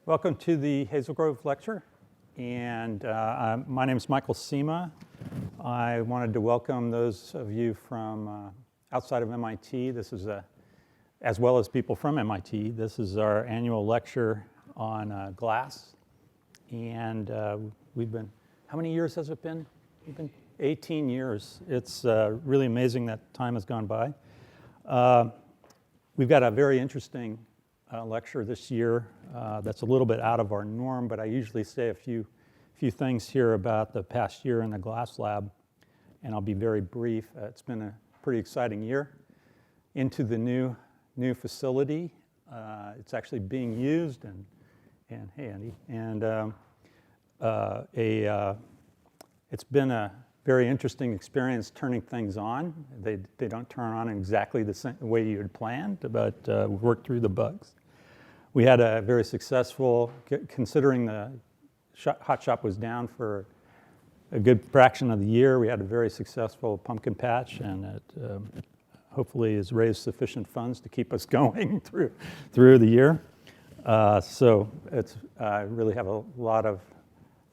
Welcome to the Hazlegrove lecture, and my name is Michael Sema. I wanted to welcome those of you from outside of MIT. This is as well as people from MIT. This is our annual lecture on glass, and we've been, how many years has it been? We've been 18 years. It's really amazing that time has gone by. We've got a very interesting lecture this year that's a little bit out of our norm, but I usually say a few things here about the past year in the glass lab, and I'll be very brief. It's been a pretty exciting year into the new facility. It's actually being used, and hey Andy, and it's been a very interesting experience turning things on. They don't turn on exactly the same way you had planned, but we worked through the bugs. We had a very successful, considering the hot shop was down for a good fraction of the year, we had a very successful pumpkin patch, and it hopefully has raised sufficient funds to keep us going through the year. So I really have a lot of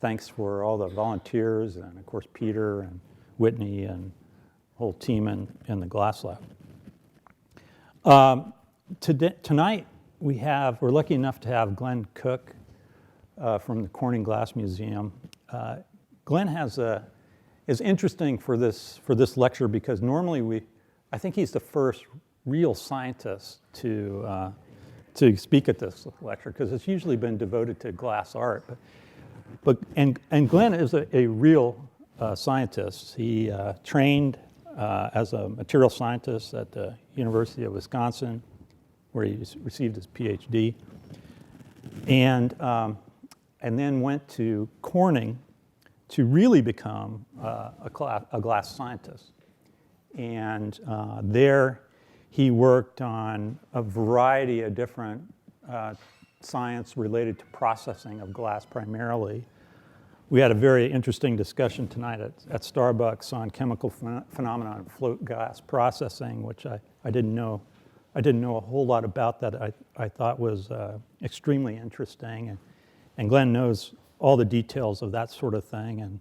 thanks for all the volunteers, and of course Peter and Whitney and the whole team in the glass lab. Tonight we're lucky enough to have Glen Cook from the Corning Glass Museum. Glen is interesting for this lecture because normally I think he's the first real scientist to speak at this lecture, because it's usually been devoted to glass art. But Glen is a real scientist. He trained as a material scientist at the University of Wisconsin, where he received his PhD, and then went to Corning to really become a glass scientist. And there he worked on a variety of different science related to processing of glass primarily. We had a very interesting discussion tonight at Starbucks on chemical phenomena and float glass processing, which I didn't know a whole lot about that. I thought was extremely interesting, and Glen knows all the details of that sort of thing, and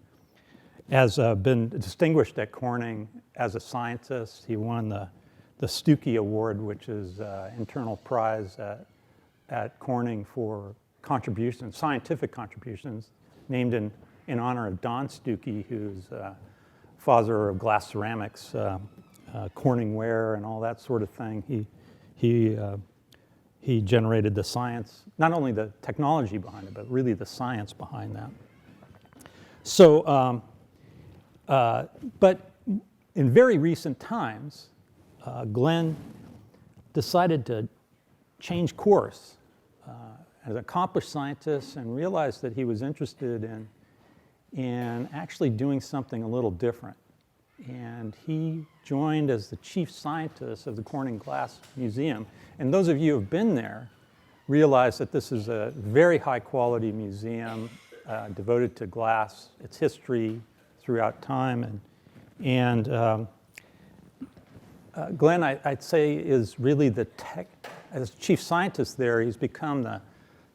has been distinguished at Corning as a scientist. He won the Stuckey Award, which is internal prize at Corning for scientific contributions, named in honor of Don Stuckey, who's father of glass ceramics, Corning ware, and all that sort of thing. He generated the science, not only the technology behind it, but really the science behind that. So, but in very recent times, Glen decided to change course as an accomplished scientist, and realized that he was interested in actually doing something a little different. And he joined as the chief scientist of the Corning Glass Museum. And those of you who have been there realize that this is a very high quality museum devoted to glass, its history throughout time. And Glen, I'd say, is really as chief scientist there, he's become the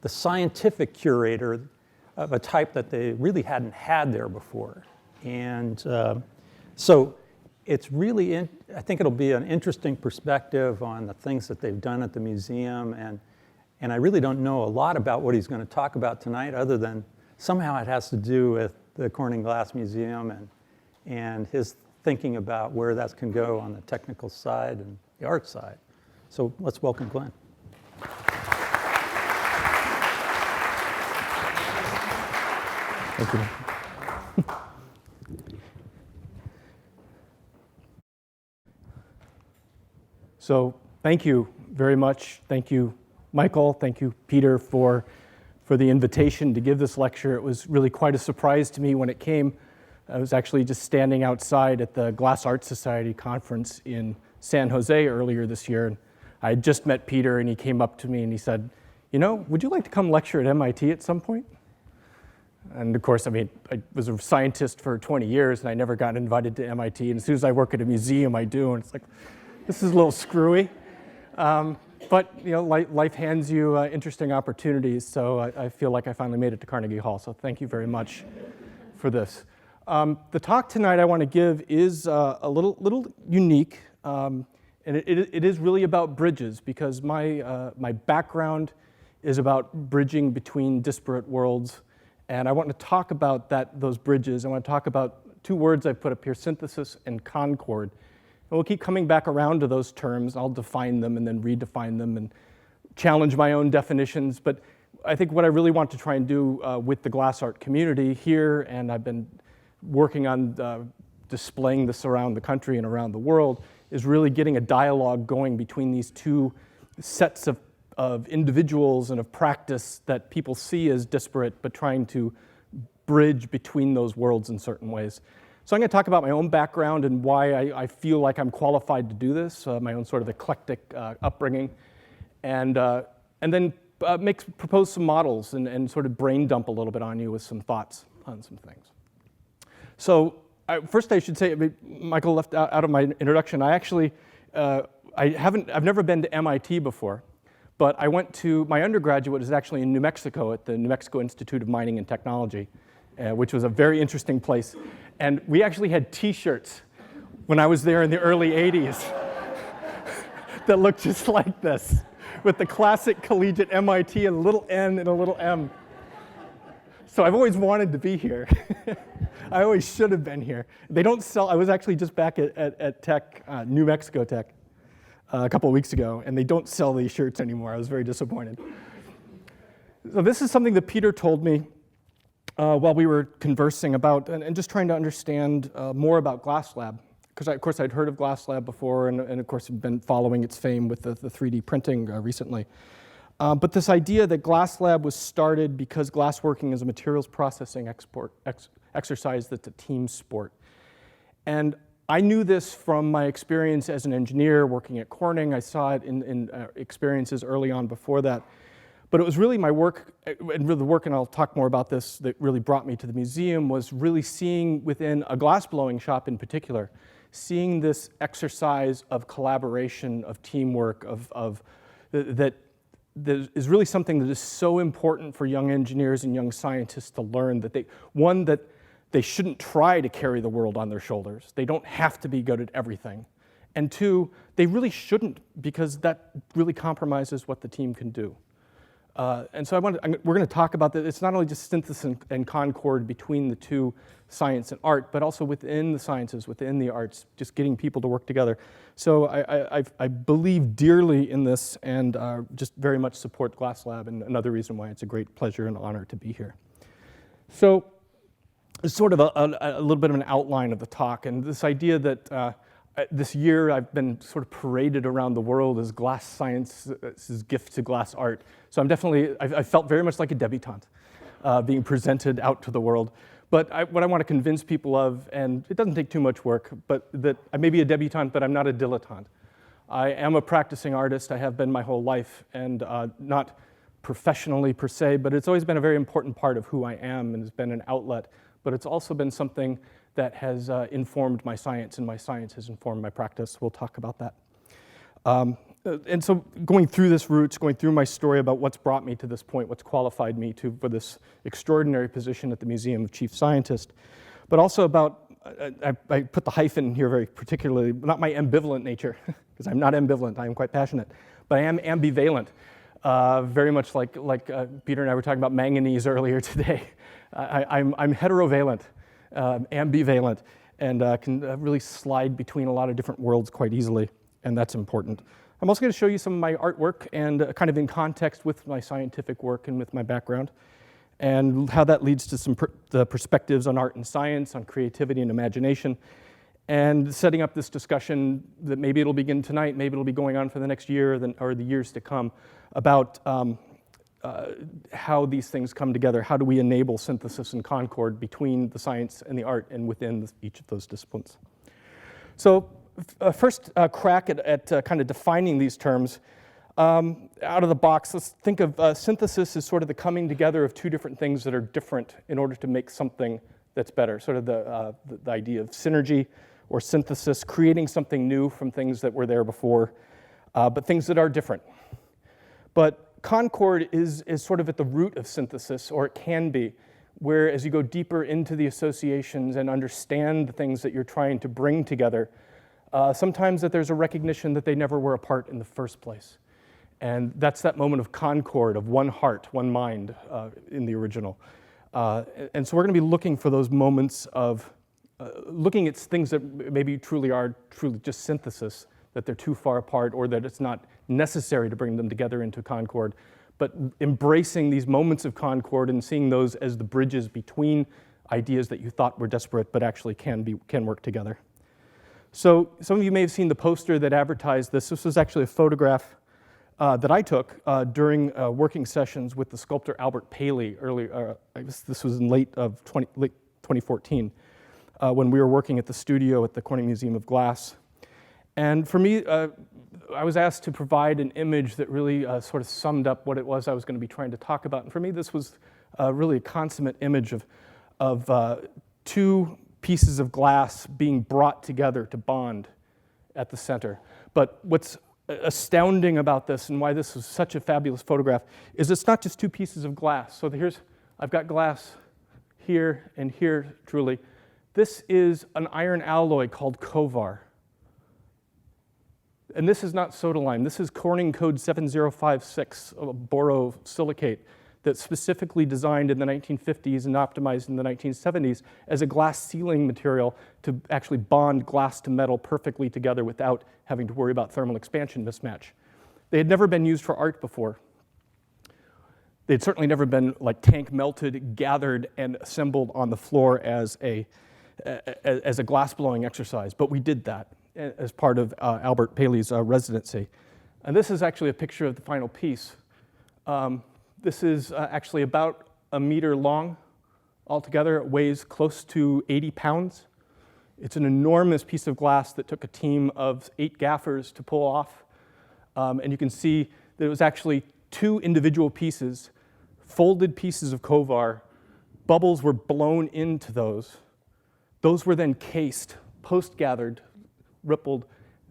scientific curator of a type that they really hadn't had there before. And so it's really, I think it'll be an interesting perspective on the things that they've done at the museum. And I really don't know a lot about what he's going to talk about tonight, other than somehow it has to do with the Corning Glass Museum and his thinking about where that can go on the technical side and the art side. So let's welcome Glen. Thank you. So thank you very much. Thank you, Michael. Thank you, Peter, for the invitation to give this lecture. It was really quite a surprise to me when it came. I was actually just standing outside at the Glass Art Society conference in San Jose earlier this year. And I had just met Peter, and he came up to me and he said, would you like to come lecture at MIT at some point? And of course, I was a scientist for 20 years, and I never got invited to MIT. And as soon as I work at a museum, I do. And it's like, this is a little screwy. But life hands you interesting opportunities, so I feel like I finally made it to Carnegie Hall, so thank you very much for this. The talk tonight I want to give is a little unique, and it is really about bridges, because my background is about bridging between disparate worlds, and I want to talk about those bridges. I want to talk about two words I've put up here, synthesis and concord. And we'll keep coming back around to those terms. I'll define them and then redefine them and challenge my own definitions. But I think what I really want to try and do with the glass art community here, and I've been working on displaying this around the country and around the world, is really getting a dialogue going between these two sets of individuals and of practice that people see as disparate, but trying to bridge between those worlds in certain ways. So I'm going to talk about my own background and why I feel like I'm qualified to do this, my own sort of eclectic upbringing, and then propose some models and sort of brain dump a little bit on you with some thoughts on some things. So first I should say, Michael left out of my introduction, I've never been to MIT before, but I went to, my undergraduate is actually in New Mexico at the New Mexico Institute of Mining and Technology, which was a very interesting place. And we actually had T-shirts when I was there in the early 80s that looked just like this, with the classic collegiate MIT and a little N and a little M. So I've always wanted to be here. I always should have been here. They don't sell, I was actually just back at Tech, New Mexico Tech, a couple of weeks ago, and they don't sell these shirts anymore. I was very disappointed. So this is something that Peter told me while we were conversing about and just trying to understand more about Glass Lab. Because of course I'd heard of Glass Lab before, and of course I've been following its fame with the 3D printing recently. But this idea that Glass Lab was started because glassworking is a materials processing exercise that's a team sport. And I knew this from my experience as an engineer working at Corning. I saw it in experiences early on before that. But it was really my work, and really the work, and I'll talk more about this, that really brought me to the museum, was really seeing within a glassblowing shop in particular, seeing this exercise of collaboration, of teamwork, that is really something that is so important for young engineers and young scientists to learn, that they shouldn't try to carry the world on their shoulders. They don't have to be good at everything. And two, they really shouldn't, because that really compromises what the team can do. And so we're going to talk about that. It's not only just synthesis and concord between the two, science and art, but also within the sciences, within the arts, just getting people to work together. So I believe dearly in this, and just very much support Glass Lab, and another reason why it's a great pleasure and honor to be here. So it's sort of a little bit of an outline of the talk, and this idea that this year I've been sort of paraded around the world as glass science's gift to glass art. So I felt very much like a debutante being presented out to the world. But what I want to convince people of, and it doesn't take too much work, but that I may be a debutante, but I'm not a dilettante. I am a practicing artist. I have been my whole life, and not professionally per se, but it's always been a very important part of who I am, and has been an outlet. But it's also been something that has informed my science, and my science has informed my practice. We'll talk about that. And so going through this roots, going through my story about what's brought me to this point, what's qualified me for this extraordinary position at the Museum of Chief Scientist, but also about, I put the hyphen here very particularly, not my ambivalent nature, because I'm not ambivalent, I am quite passionate, but I am ambivalent, very much like Peter and I were talking about manganese earlier today. I'm heterovalent, ambivalent, and can really slide between a lot of different worlds quite easily, and that's important. I'm also going to show you some of my artwork, and kind of in context with my scientific work and with my background, and how that leads to some the perspectives on art and science, on creativity and imagination, and setting up this discussion that maybe it'll begin tonight, maybe it'll be going on for the next year or the years to come, about how these things come together. How do we enable synthesis and concord between the science and the art, and within each of those disciplines? So first crack at kind of defining these terms. Out of the box, let's think of synthesis as sort of the coming together of two different things that are different in order to make something that's better. Sort of the idea of synergy or synthesis, creating something new from things that were there before, but things that are different. But Concord is sort of at the root of synthesis, or it can be, where as you go deeper into the associations and understand the things that you're trying to bring together, sometimes that there's a recognition that they never were apart in the first place. And that's that moment of concord, of one heart, one mind in the original. And so we're going to be looking for those moments of looking at things that maybe truly are just synthesis, that they're too far apart or that it's not necessary to bring them together into concord, but embracing these moments of concord and seeing those as the bridges between ideas that you thought were disparate but actually can work together. So some of you may have seen the poster that advertised this. This was actually a photograph that I took during working sessions with the sculptor Albert Paley earlier. This was in late 2014 when we were working at the studio at the Corning Museum of Glass. And for me, I was asked to provide an image that really sort of summed up what it was I was going to be trying to talk about. And for me, this was really a consummate image of two pieces of glass being brought together to bond at the center. But what's astounding about this and why this was such a fabulous photograph is it's not just two pieces of glass. So I've got glass here and here, truly. This is an iron alloy called Kovar. And this is not soda lime. This is Corning code 7056, a borosilicate that's specifically designed in the 1950s and optimized in the 1970s as a glass sealing material to actually bond glass to metal perfectly together without having to worry about thermal expansion mismatch. They had never been used for art before. They'd certainly never been like tank melted, gathered, and assembled on the floor as a glass blowing exercise, but we did that as part of Albert Paley's residency. And this is actually a picture of the final piece. This is actually about a meter long altogether. It weighs close to 80 pounds. It's an enormous piece of glass that took a team of 8 gaffers to pull off. And you can see that it was actually 2 individual pieces, folded pieces of Kovar. Bubbles were blown into those. Those were then cased, post-gathered, rippled,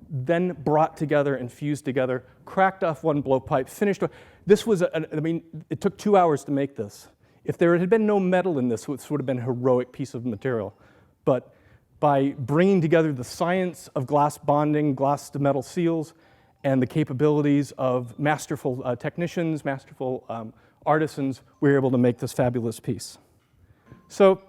then brought together and fused together, cracked off one blowpipe, finished. This was, it took 2 hours to make this. If there had been no metal in this would have been a heroic piece of material. But by bringing together the science of glass bonding, glass to metal seals, and the capabilities of masterful technicians, masterful artisans, we were able to make this fabulous piece. So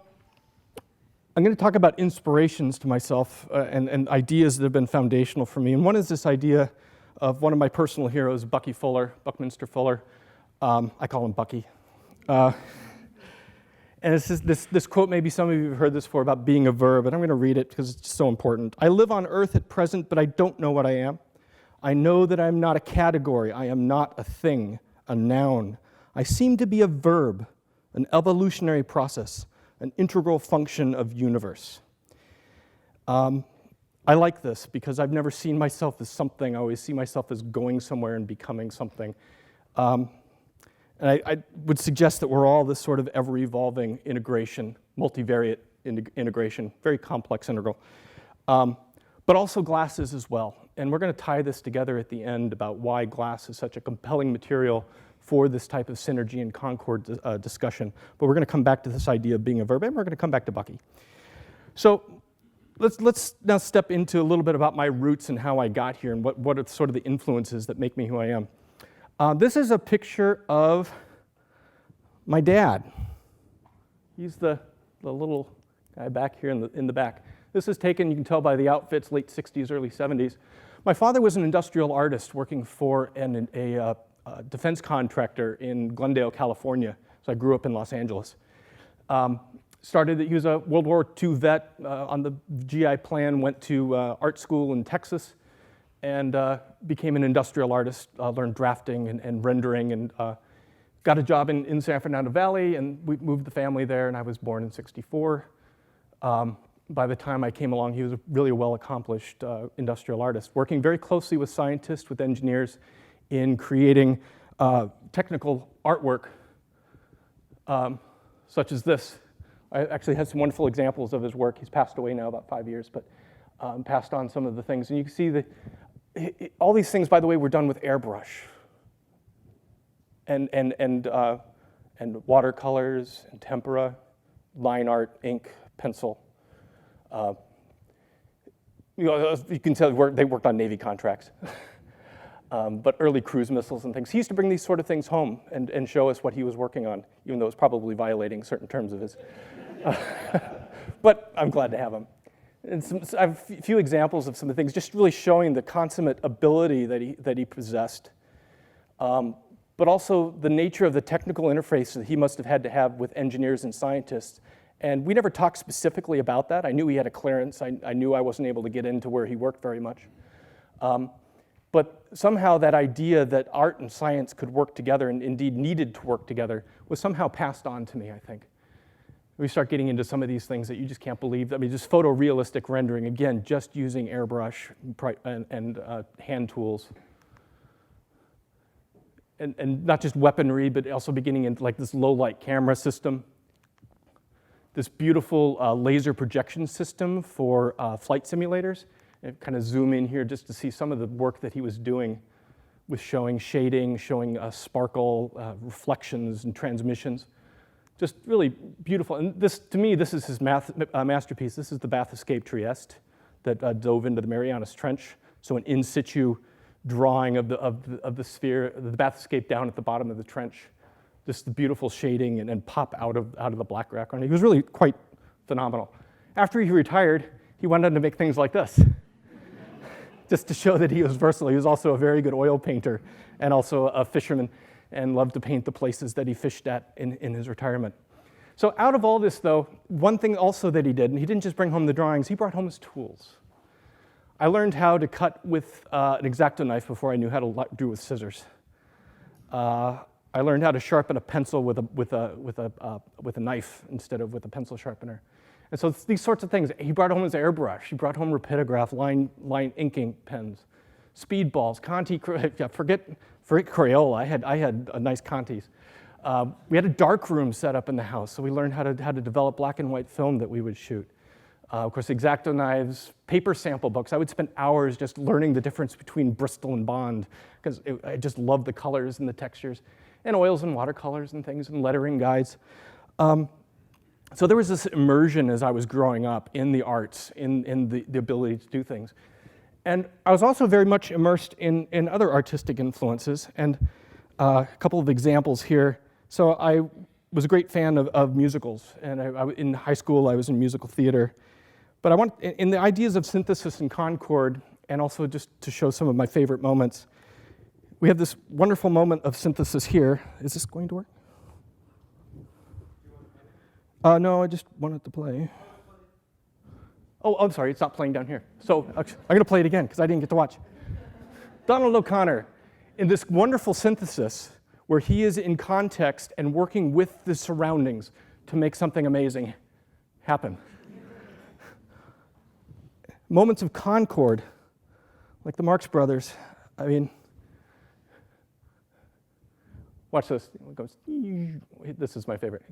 I'm going to talk about inspirations to myself and ideas that have been foundational for me. And one is this idea of one of my personal heroes, Buckminster Fuller. I call him Bucky. And it's this quote, maybe some of you have heard this before, about being a verb, and I'm going to read it because it's just so important. I live on earth at present, but I don't know what I am. I know that I'm not a category. I am not a thing, a noun. I seem to be a verb, an evolutionary process, an integral function of universe. I like this because I've never seen myself as something. I always see myself as going somewhere and becoming something. And I would suggest that we're all this sort of ever-evolving integration, multivariate integration, very complex integral, but also glasses as well. And we're going to tie this together at the end about why glass is such a compelling material for this type of synergy and concord discussion. But we're going to come back to this idea of being a verb, and we're going to come back to Bucky. So let's now step into a little bit about my roots and how I got here and what are sort of the influences that make me who I am. This is a picture of my dad. He's the little guy back here in the back. This is taken, you can tell by the outfits, late 60s, early 70s. My father was an industrial artist working for a defense contractor in Glendale, California. So I grew up in Los Angeles. He was a World War II vet on the GI plan, went to art school in Texas, and became an industrial artist, learned drafting and rendering, and got a job in San Fernando Valley, and we moved the family there, and I was born in '64. By the time I came along, he was really a well-accomplished industrial artist, working very closely with scientists, with engineers, in creating technical artwork, such as this. I actually have some wonderful examples of his work. He's passed away now about 5 years, but passed on some of the things. And you can see that all these things, by the way, were done with airbrush. and watercolors and tempera, line art, ink, pencil. You can tell they worked on Navy contracts, but early cruise missiles and things. He used to bring these sort of things home and show us what he was working on, even though it was probably violating certain terms of his. But I'm glad to have him. And I have a few examples of some of the things, just really showing the consummate ability that he possessed, but also the nature of the technical interface that he must have had to have with engineers and scientists. And we never talked specifically about that. I knew he had a clearance. I knew I wasn't able to get into where he worked very much. But somehow that idea that art and science could work together, and indeed needed to work together, was somehow passed on to me, I think. We start getting into some of these things that you just can't believe. I mean, just photorealistic rendering, again, just using airbrush and hand tools. And not just weaponry, but also beginning in like this low-light camera system. This beautiful laser projection system for flight simulators. And kind of zoom in here just to see some of the work that he was doing with showing shading, showing sparkle, reflections and transmissions. Just really beautiful. And this, to me, this is his masterpiece. This is the Bath Escape Trieste that dove into the Marianas Trench. So an in situ drawing of the sphere, the Bath Escape down at the bottom of the trench. Just the beautiful shading and pop out of the black background. He was really quite phenomenal. After he retired, he went on to make things like this, just to show that he was versatile. He was also a very good oil painter and also a fisherman, and loved to paint the places that he fished at in his retirement. So out of all this, though, one thing also that he did, and he didn't just bring home the drawings, he brought home his tools. I learned how to cut with an X-Acto knife before I knew how to do with scissors. I learned how to sharpen a pencil with a knife instead of with a pencil sharpener. And so it's these sorts of things. He brought home his airbrush. He brought home rapidograph, line inking pens, speed balls, Conti. Forget Crayola. I had a nice Contis. We had a dark room set up in the house, so we learned how to develop black and white film that we would shoot. Of course, X-Acto knives, paper sample books. I would spend hours just learning the difference between Bristol and Bond, because I just loved the colors and the textures, and oils and watercolors and things, and lettering guides. So there was this immersion as I was growing up in the arts, in the ability to do things. And I was also very much immersed in other artistic influences, and a couple of examples here. So I was a great fan of musicals, and in high school I was in musical theater. But in the ideas of synthesis in Concord, and also just to show some of my favorite moments, we have this wonderful moment of synthesis here. Is this going to work? No, I just wanted to play. Oh, I'm sorry, it's not playing down here. So I'm going to play it again because I didn't get to watch. Donald O'Connor, in this wonderful synthesis where he is in context and working with the surroundings to make something amazing happen. Moments of Concord, like the Marx Brothers. I mean, watch this. It goes, this is my favorite.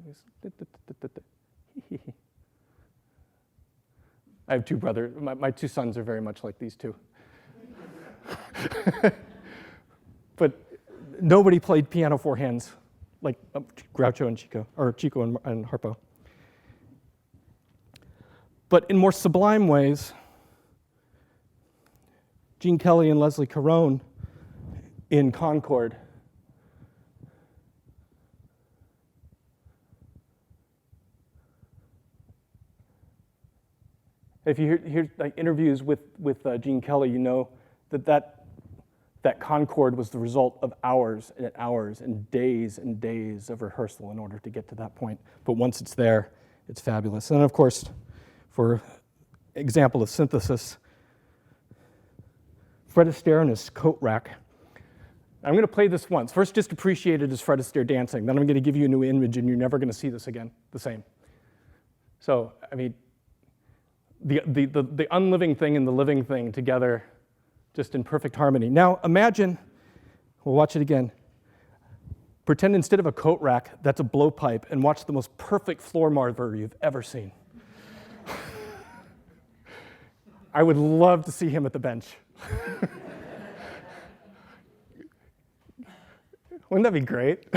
I have two brothers. My two sons are very much like these two. But nobody played piano four hands like Groucho and Chico, or Chico and Harpo. But in more sublime ways, Gene Kelly and Leslie Caron in Concord. If you hear like interviews with Gene Kelly, you know that Concord was the result of hours and hours and days of rehearsal in order to get to that point. But once it's there, it's fabulous. And of course, for example of synthesis, Fred Astaire and his coat rack. I'm going to play this once. First, just appreciate it as Fred Astaire dancing. Then I'm going to give you a new image, and you're never going to see this again the same. So, I mean, the unliving thing and the living thing together, just in perfect harmony. Now, imagine, we'll watch it again. Pretend instead of a coat rack, that's a blowpipe, and watch the most perfect floor marver you've ever seen. I would love to see him at the bench. Wouldn't that be great?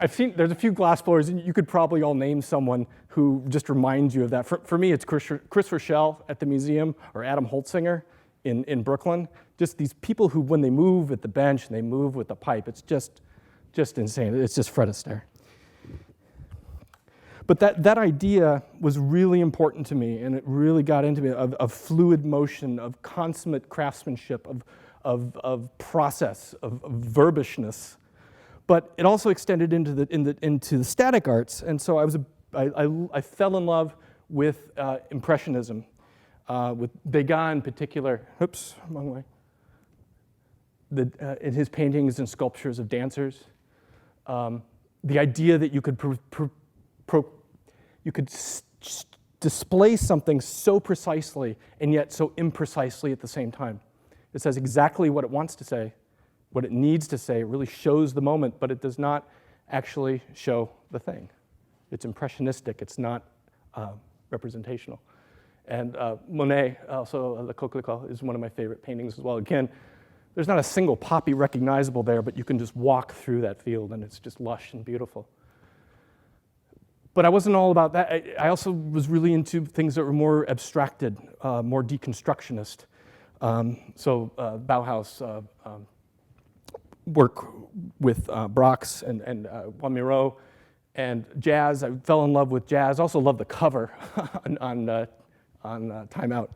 There's a few glass blowers, and you could probably all name someone who just reminds you of that. For me, it's Chris Rochelle at the museum, or Adam Holtzinger in Brooklyn. Just these people who, when they move at the bench and they move with the pipe, it's just insane. It's just Fred Astaire. But that idea was really important to me, and it really got into me, of fluid motion, of consummate craftsmanship, of process, of verbishness. But it also extended into the static arts, and so I fell in love with Impressionism, with Degas in particular. Oops, wrong way. In his paintings and sculptures of dancers, the idea that you could display something so precisely and yet so imprecisely at the same time. It says exactly what it wants to say, what it needs to say. It really shows the moment, but it does not actually show the thing. It's impressionistic. It's not representational. And Monet, also Le Coquelicot, is one of my favorite paintings as well. Again, there's not a single poppy recognizable there, but you can just walk through that field, and it's just lush and beautiful. But I wasn't all about that. I also was really into things that were more abstracted, more deconstructionist. So Bauhaus work with Braques and Juan Miró, and jazz. I fell in love with jazz. Also loved the cover on Time Out.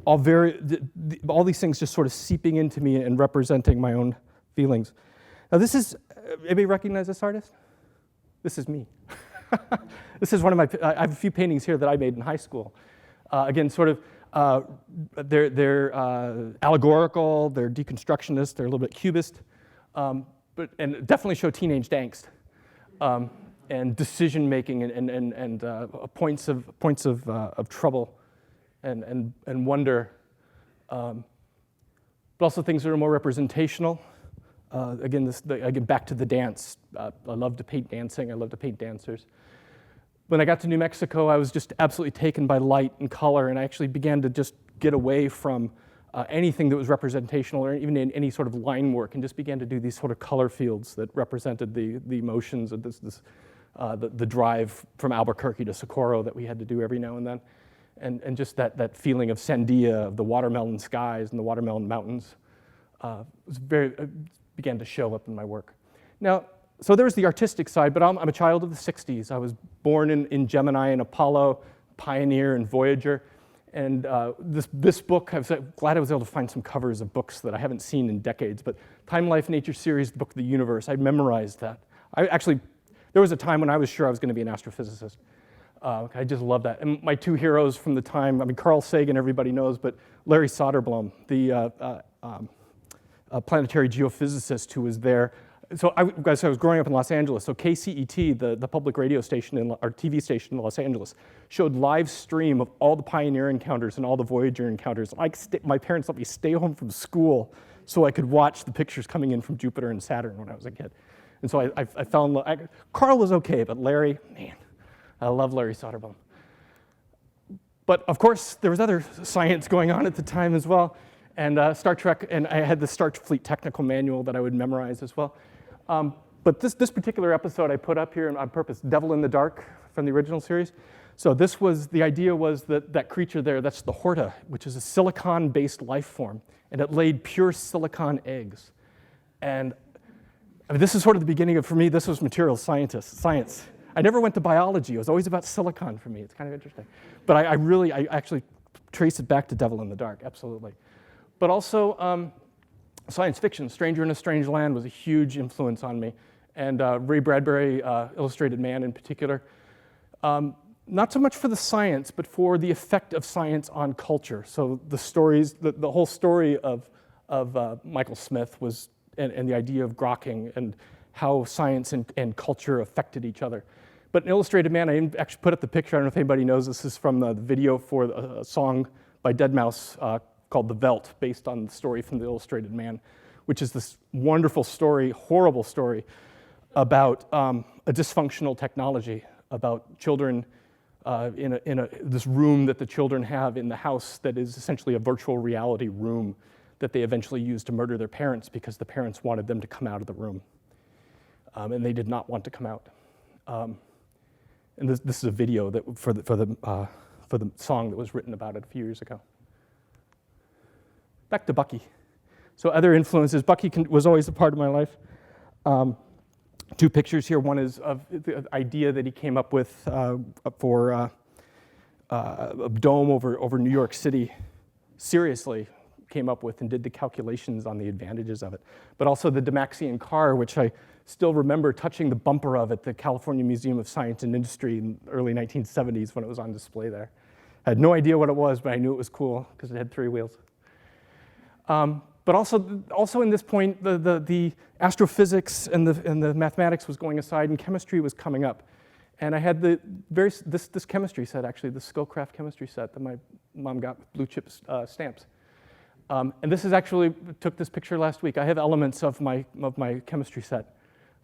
All these things just sort of seeping into me and representing my own feelings. Now this is, anybody recognize this artist? This is me. This is one of my, I have a few paintings here that I made in high school. Again, sort of, they're allegorical, they're deconstructionist, they're a little bit cubist, and definitely show teenage angst, and decision making and points of trouble and wonder, but also things that are more representational. Again, back to the dance. I love to paint dancing. I love to paint dancers. When I got to New Mexico, I was just absolutely taken by light and color, and I actually began to just get away from anything that was representational or even in any sort of line work, and just began to do these sort of color fields that represented the emotions of the drive from Albuquerque to Socorro that we had to do every now and then, and just that feeling of Sandia, of the watermelon skies and the watermelon mountains, began to show up in my work. Now, so there's the artistic side, but I'm a child of the 60s. I was born in Gemini and Apollo, Pioneer and Voyager. And this book, I was glad I was able to find some covers of books that I haven't seen in decades, but Time, Life, Nature series, the Book of the Universe, I memorized that. There was a time when I was sure I was going to be an astrophysicist. I just love that. And my two heroes from the time, Carl Sagan, everybody knows, but Larry Soderblom, the planetary geophysicist who was there. So I was growing up in Los Angeles. So KCET, the public radio station or TV station in Los Angeles, showed live stream of all the Pioneer encounters and all the Voyager encounters. My parents let me stay home from school so I could watch the pictures coming in from Jupiter and Saturn when I was a kid. And so I fell in love. Carl was okay, but Larry, man, I love Larry Soderblom. But of course, there was other science going on at the time as well. And Star Trek, and I had the Starfleet technical manual that I would memorize as well. But this particular episode I put up here on purpose, Devil in the Dark from the original series. So the idea was that creature there, that's the Horta, which is a silicon-based life form, and it laid pure silicon eggs. And this is sort of the beginning for me, this was material science. I never went to biology. It was always about silicon for me. It's kind of interesting. But I actually trace it back to Devil in the Dark, absolutely. But also science fiction. Stranger in a Strange Land was a huge influence on me. And Ray Bradbury, Illustrated Man in particular. Not so much for the science, but for the effect of science on culture. So the stories, the whole story of Michael Smith was, and the idea of grokking and how science and culture affected each other. But in Illustrated Man, I actually put up the picture. I don't know if anybody knows, this is from the video for a song by Deadmau5 called The Veldt, based on the story from the Illustrated Man, which is this wonderful story, horrible story, about a dysfunctional technology, about children in this room that the children have in the house that is essentially a virtual reality room that they eventually used to murder their parents because the parents wanted them to come out of the room. And they did not want to come out. And this is a video that for the song that was written about it a few years ago. Back to Bucky. So other influences, Bucky was always a part of my life. Two pictures here. One is of the idea that he came up with for a dome over New York City. Seriously came up with and did the calculations on the advantages of it. But also the Demaxian car, which I still remember touching the bumper of at the California Museum of Science and Industry in the early 1970s when it was on display there. I had no idea what it was, but I knew it was cool because it had 3 wheels. But also in this point, the astrophysics and the mathematics was going aside, and chemistry was coming up. And I had this chemistry set, actually, the Schoolcraft chemistry set that my mom got with blue chip stamps. And this is actually, took this picture last week. I have elements of my chemistry set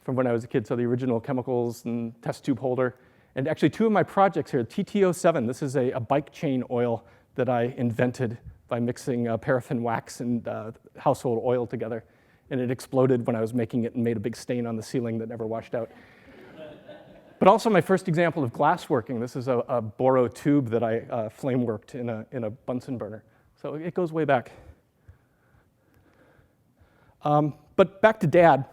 from when I was a kid, so the original chemicals and test tube holder. And actually 2 of my projects here, TT07, this is a bike chain oil that I invented by mixing paraffin wax and household oil together. And it exploded when I was making it and made a big stain on the ceiling that never washed out. But also my first example of glass working. This is a Boro tube that I flame worked in a Bunsen burner. So it goes way back. But back to Dad.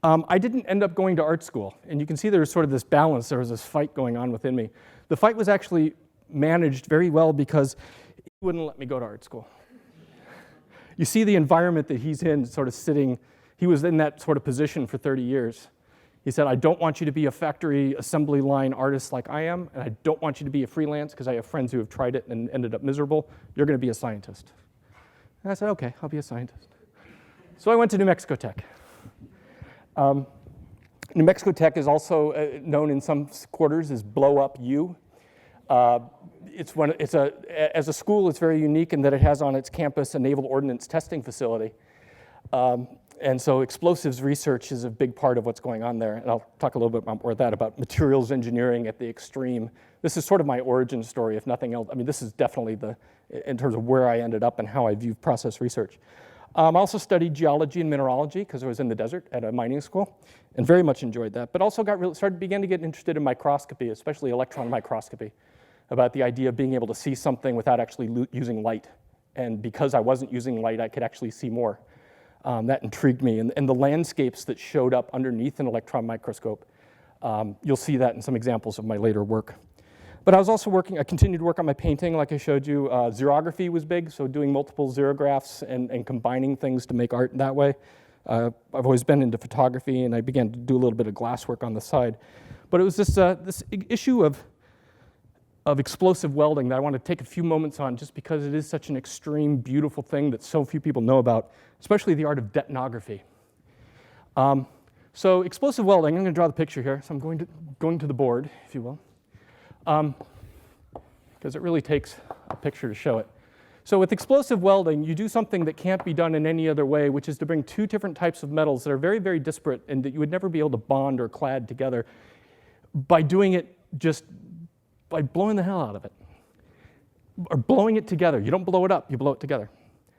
I didn't end up going to art school. And you can see there was sort of this balance. There was this fight going on within me. The fight was actually managed very well because he wouldn't let me go to art school. You see the environment that he's in, sort of sitting. He was in that sort of position for 30 years. He said, I don't want you to be a factory assembly line artist like I am, and I don't want you to be a freelance because I have friends who have tried it and ended up miserable. You're going to be a scientist. And I said, okay, I'll be a scientist. So I went to New Mexico Tech. New Mexico Tech is also known in some quarters as Blow Up U. As a school, it's very unique in that it has on its campus a naval ordnance testing facility. And so explosives research is a big part of what's going on there. And I'll talk a little bit more about that, about materials engineering at the extreme. This is sort of my origin story, if nothing else. I mean, this is definitely in terms of where I ended up and how I view process research. I also studied geology and mineralogy because I was in the desert at a mining school and very much enjoyed that. But also began to get interested in microscopy, especially electron microscopy, about the idea of being able to see something without actually using light. And because I wasn't using light, I could actually see more. That intrigued me. And the landscapes that showed up underneath an electron microscope, you'll see that in some examples of my later work. But I continued to work on my painting, like I showed you. Xerography was big, so doing multiple xerographs and combining things to make art that way. I've always been into photography, and I began to do a little bit of glass work on the side. But it was this issue of explosive welding that I want to take a few moments on just because it is such an extreme, beautiful thing that so few people know about, especially the art of detonography. So explosive welding, I'm going to draw the picture here. So I'm going to the board, if you will, because it really takes a picture to show it. So with explosive welding, you do something that can't be done in any other way, which is to bring 2 different types of metals that are very, very disparate and that you would never be able to bond or clad together by doing it just by blowing the hell out of it, or blowing it together. You don't blow it up, you blow it together.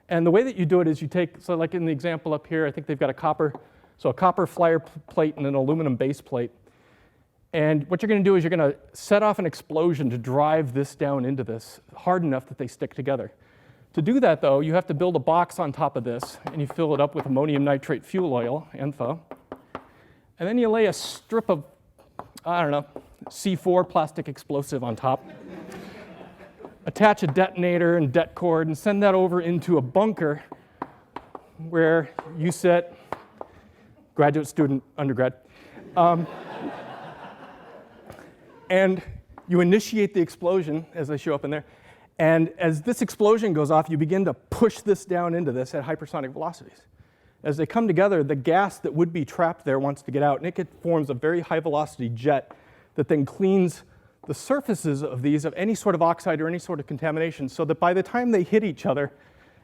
And the way that you do it is you take, so like in the example up here, I think they've got a copper flyer plate and an aluminum base plate. And what you're going to do is you're going to set off an explosion to drive this down into this hard enough that they stick together. To do that, though, you have to build a box on top of this, and you fill it up with ammonium nitrate fuel oil, ANFO. And then you lay a strip of, C4 plastic explosive on top. Attach a detonator and det cord and send that over into a bunker where you sit, graduate student, undergrad, and you initiate the explosion as they show up in there. And as this explosion goes off, you begin to push this down into this at hypersonic velocities. As they come together, the gas that would be trapped there wants to get out, and it forms a very high velocity jet that then cleans the surfaces of these of any sort of oxide or any sort of contamination, so that by the time they hit each other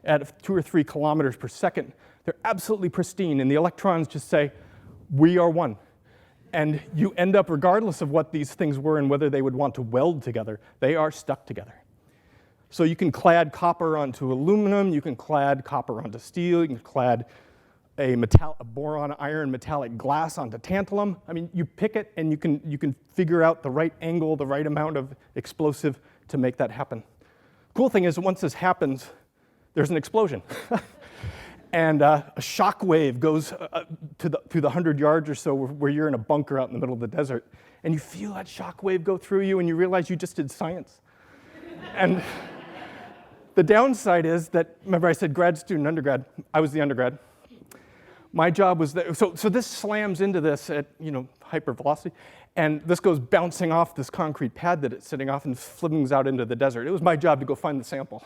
at 2 or 3 kilometers per second, they're absolutely pristine, and the electrons just say, we are one. And you end up, regardless of what these things were and whether they would want to weld together, they are stuck together. So you can clad copper onto aluminum, you can clad copper onto steel, you can clad a boron iron metallic glass onto tantalum. I mean, you pick it and you can figure out the right angle, the right amount of explosive to make that happen. Cool thing is, once this happens, there's an explosion. And a shock wave goes through the 100 yards or so where you're in a bunker out in the middle of the desert. And you feel that shock wave go through you and you realize you just did science. And the downside is that, remember I said grad student, undergrad, I was the undergrad. My job was that, so this slams into this at hyper velocity, and this goes bouncing off this concrete pad that it's sitting off and flings out into the desert. It was my job to go find the sample,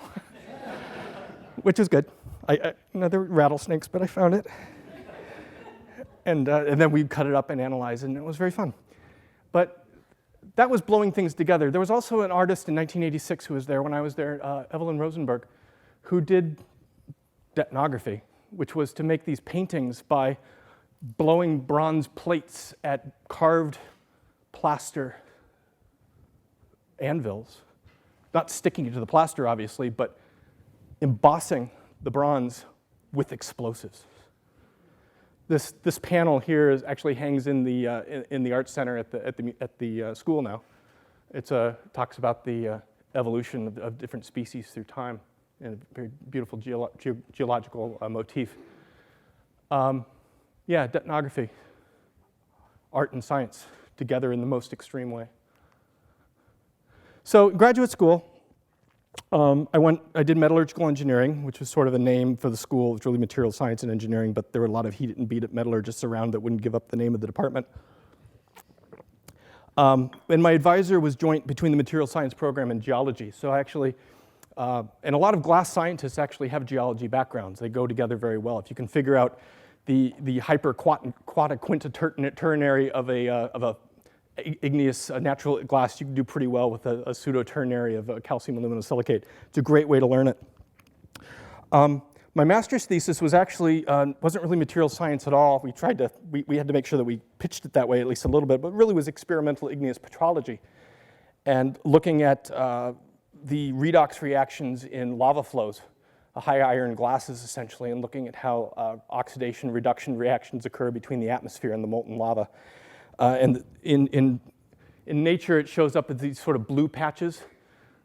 which is good. There were rattlesnakes, but I found it. And then we cut it up and analyzed, and it was very fun. But that was blowing things together. There was also an artist in 1986 who was there when I was there, Evelyn Rosenberg, who did detnography, which was to make these paintings by blowing bronze plates at carved plaster anvils, not sticking it to the plaster, obviously, but embossing the bronze with explosives. This panel here actually hangs in the art center at the school now. It talks about the evolution of different species through time in a very beautiful geological motif. Yeah, detnography, art and science together in the most extreme way. So graduate school, I did metallurgical engineering, which was sort of a name for the school. It was really material science and engineering, but there were a lot of heat it and beat it metallurgists around that wouldn't give up the name of the department. And my advisor was joint between the material science program and geology. So actually, and a lot of glass scientists actually have geology backgrounds. They go together very well. If you can figure out the hyperquaternary of a igneous natural glass, you can do pretty well with a pseudo-ternary of calcium aluminum silicate. It's a great way to learn it. My master's thesis was actually wasn't really material science at all. We had to make sure that we pitched it that way at least a little bit, but really was experimental igneous petrology and looking at the redox reactions in lava flows, high iron glasses essentially, and looking at how oxidation reduction reactions occur between the atmosphere and the molten lava. And in nature, it shows up as these sort of blue patches,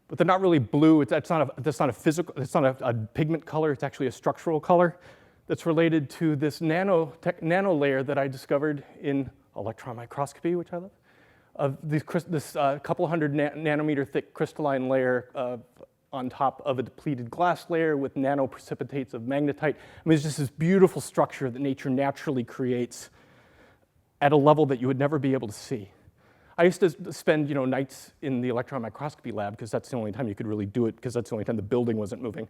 but they're not really blue. That's not a pigment color. It's actually a structural color that's related to this nano layer that I discovered in electron microscopy, which I love, of this couple hundred nanometer thick crystalline layer on top of a depleted glass layer with nanoprecipitates of magnetite. I mean, it's just this beautiful structure that nature naturally creates at a level that you would never be able to see. I used to spend nights in the electron microscopy lab because that's the only time you could really do it, because that's the only time the building wasn't moving.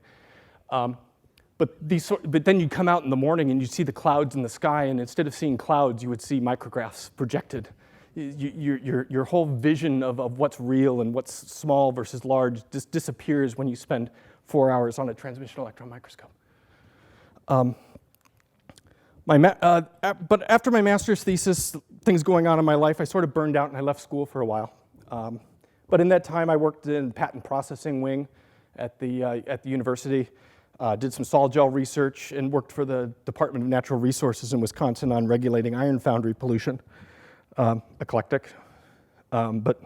But then you'd come out in the morning and you'd see the clouds in the sky, and instead of seeing clouds, you would see micrographs projected. Your whole vision of what's real and what's small versus large just disappears when you spend 4 hours on a transmission electron microscope. But after my master's thesis, things going on in my life, I sort of burned out and I left school for a while. But in that time, I worked in the patent processing wing at the university, did some sol gel research, and worked for the Department of Natural Resources in Wisconsin on regulating iron foundry pollution. Eclectic, but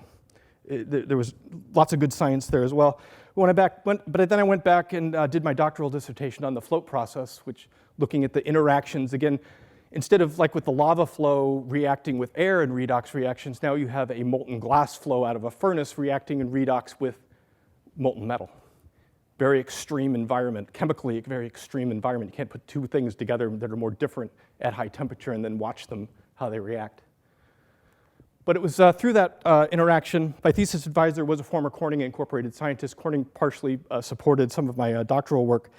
there was lots of good science there as well. But then I went back and did my doctoral dissertation on the float process, which looking at the interactions, again, instead of like with the lava flow reacting with air in redox reactions, now you have a molten glass flow out of a furnace reacting in redox with molten metal. Very extreme environment, chemically very extreme environment. You can't put two things together that are more different at high temperature and then watch them, how they react. But it was through that interaction, my thesis advisor was a former Corning Incorporated scientist. Corning partially supported some of my doctoral work.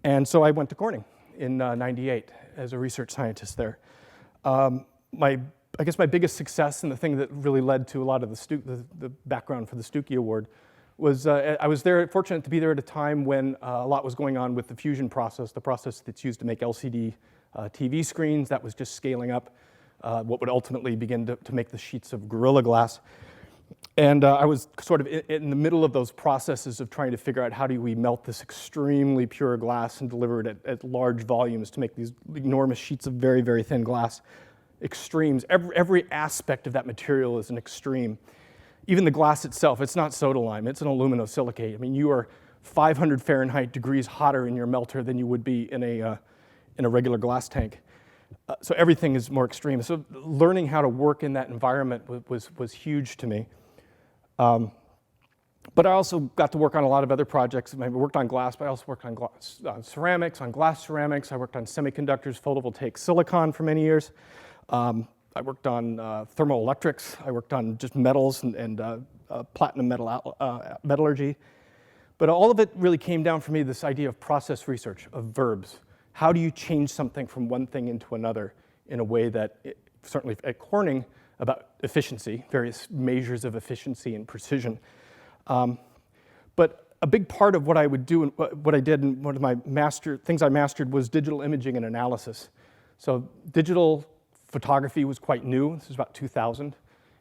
And so I went to Corning in '98 as a research scientist there. I guess my biggest success and the thing that really led to a lot of the background for the Stuckey Award was I was fortunate to be there at a time when a lot was going on with the fusion process, the process that's used to make LCD TV screens. That was just scaling up. What would ultimately begin to make the sheets of Gorilla Glass. And I was sort of in the middle of those processes of trying to figure out how do we melt this extremely pure glass and deliver it at large volumes to make these enormous sheets of very, very thin glass. Extremes. Every aspect of that material is an extreme. Even the glass itself, it's not soda lime, it's an aluminosilicate. I mean, you are 500 Fahrenheit degrees hotter in your melter than you would be in a regular glass tank. So everything is more extreme. So learning how to work in that environment was huge to me. But I also got to work on a lot of other projects. I worked on glass, but I also worked on ceramics, on glass ceramics. I worked on semiconductors, photovoltaic silicon for many years. I worked on thermoelectrics. I worked on just metals and platinum metallurgy. But all of it really came down for me, this idea of process research, of verbs. How do you change something from one thing into another in a way that, certainly at Corning, about efficiency, various measures of efficiency and precision. But a big part of what I would do and what I did, and one of my things I mastered was digital imaging and analysis. So digital photography was quite new. This was about 2000.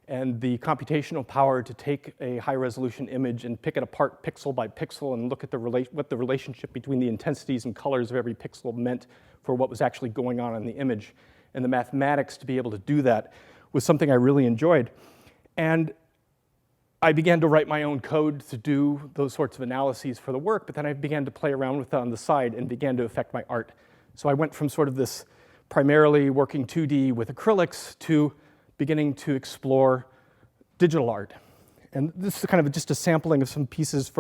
And the computational power to take a high-resolution image and pick it apart pixel by pixel and look at what the relationship between the intensities and colors of every pixel meant for what was actually going on in the image. And the mathematics to be able to do that was something I really enjoyed. And I began to write my own code to do those sorts of analyses for the work, but then I began to play around with it on the side and began to affect my art. So I went from sort of this primarily working 2D with acrylics to beginning to explore digital art. And this is kind of just a sampling of some pieces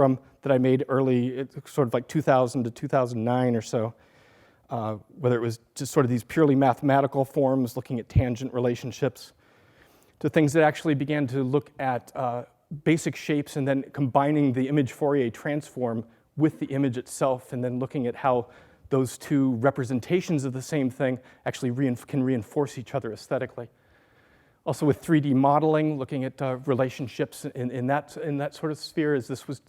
that I made early, sort of like 2000 to 2009 or so. Whether it was just sort of these purely mathematical forms, looking at tangent relationships, to things that actually began to look at basic shapes and then combining the image Fourier transform with the image itself, and then looking at how those two representations of the same thing actually can reinforce each other aesthetically. Also with 3D modeling, looking at relationships in that sort of sphere, as this was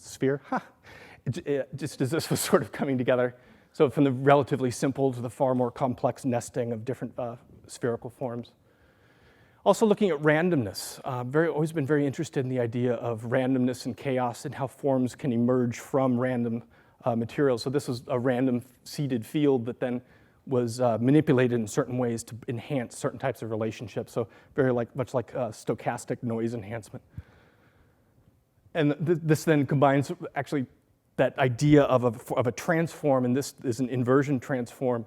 just as this was sort of coming together. So from the relatively simple to the far more complex nesting of different spherical forms. Also looking at randomness. Always been very interested in the idea of randomness and chaos and how forms can emerge from random materials. So this was a random seeded field that then was manipulated in certain ways to enhance certain types of relationships. So much like stochastic noise enhancement. And this then combines actually that idea of a transform, and this is an inversion transform,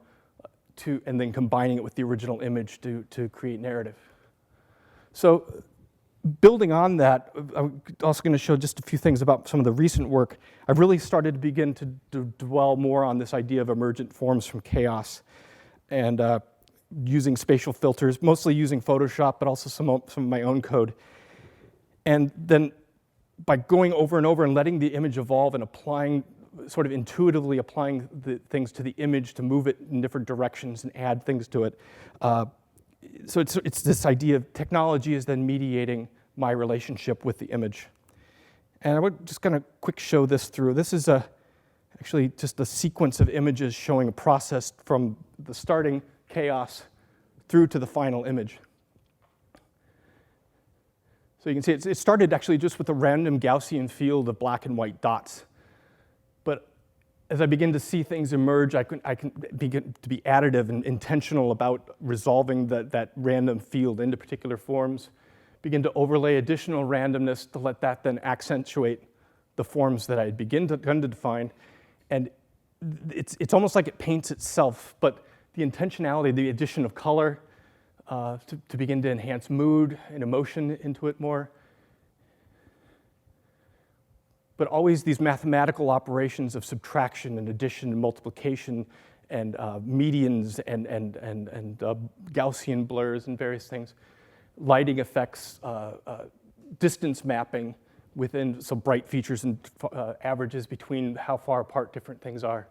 and then combining it with the original image to create narrative. So building on that, I'm also going to show just a few things about some of the recent work. I've really started to begin to dwell more on this idea of emergent forms from chaos, and using spatial filters, mostly using Photoshop, but also some of my own code. And then by going over and over and letting the image evolve and sort of intuitively applying the things to the image to move it in different directions and add things to it. So it's this idea of technology is then mediating my relationship with the image. And I'm just going to quick show this through. This is actually just a sequence of images showing a process from the starting chaos through to the final image. So you can see it started actually just with a random Gaussian field of black and white dots. But as I begin to see things emerge, I can begin to be additive and intentional about resolving that random field into particular forms, begin to overlay additional randomness to let that then accentuate the forms that I had begun to define. And it's almost like it paints itself, but the intentionality, the addition of color, to begin to enhance mood and emotion into it more. But always these mathematical operations of subtraction and addition and multiplication and medians and Gaussian blurs and various things, lighting effects, distance mapping within some bright features and averages between how far apart different things are,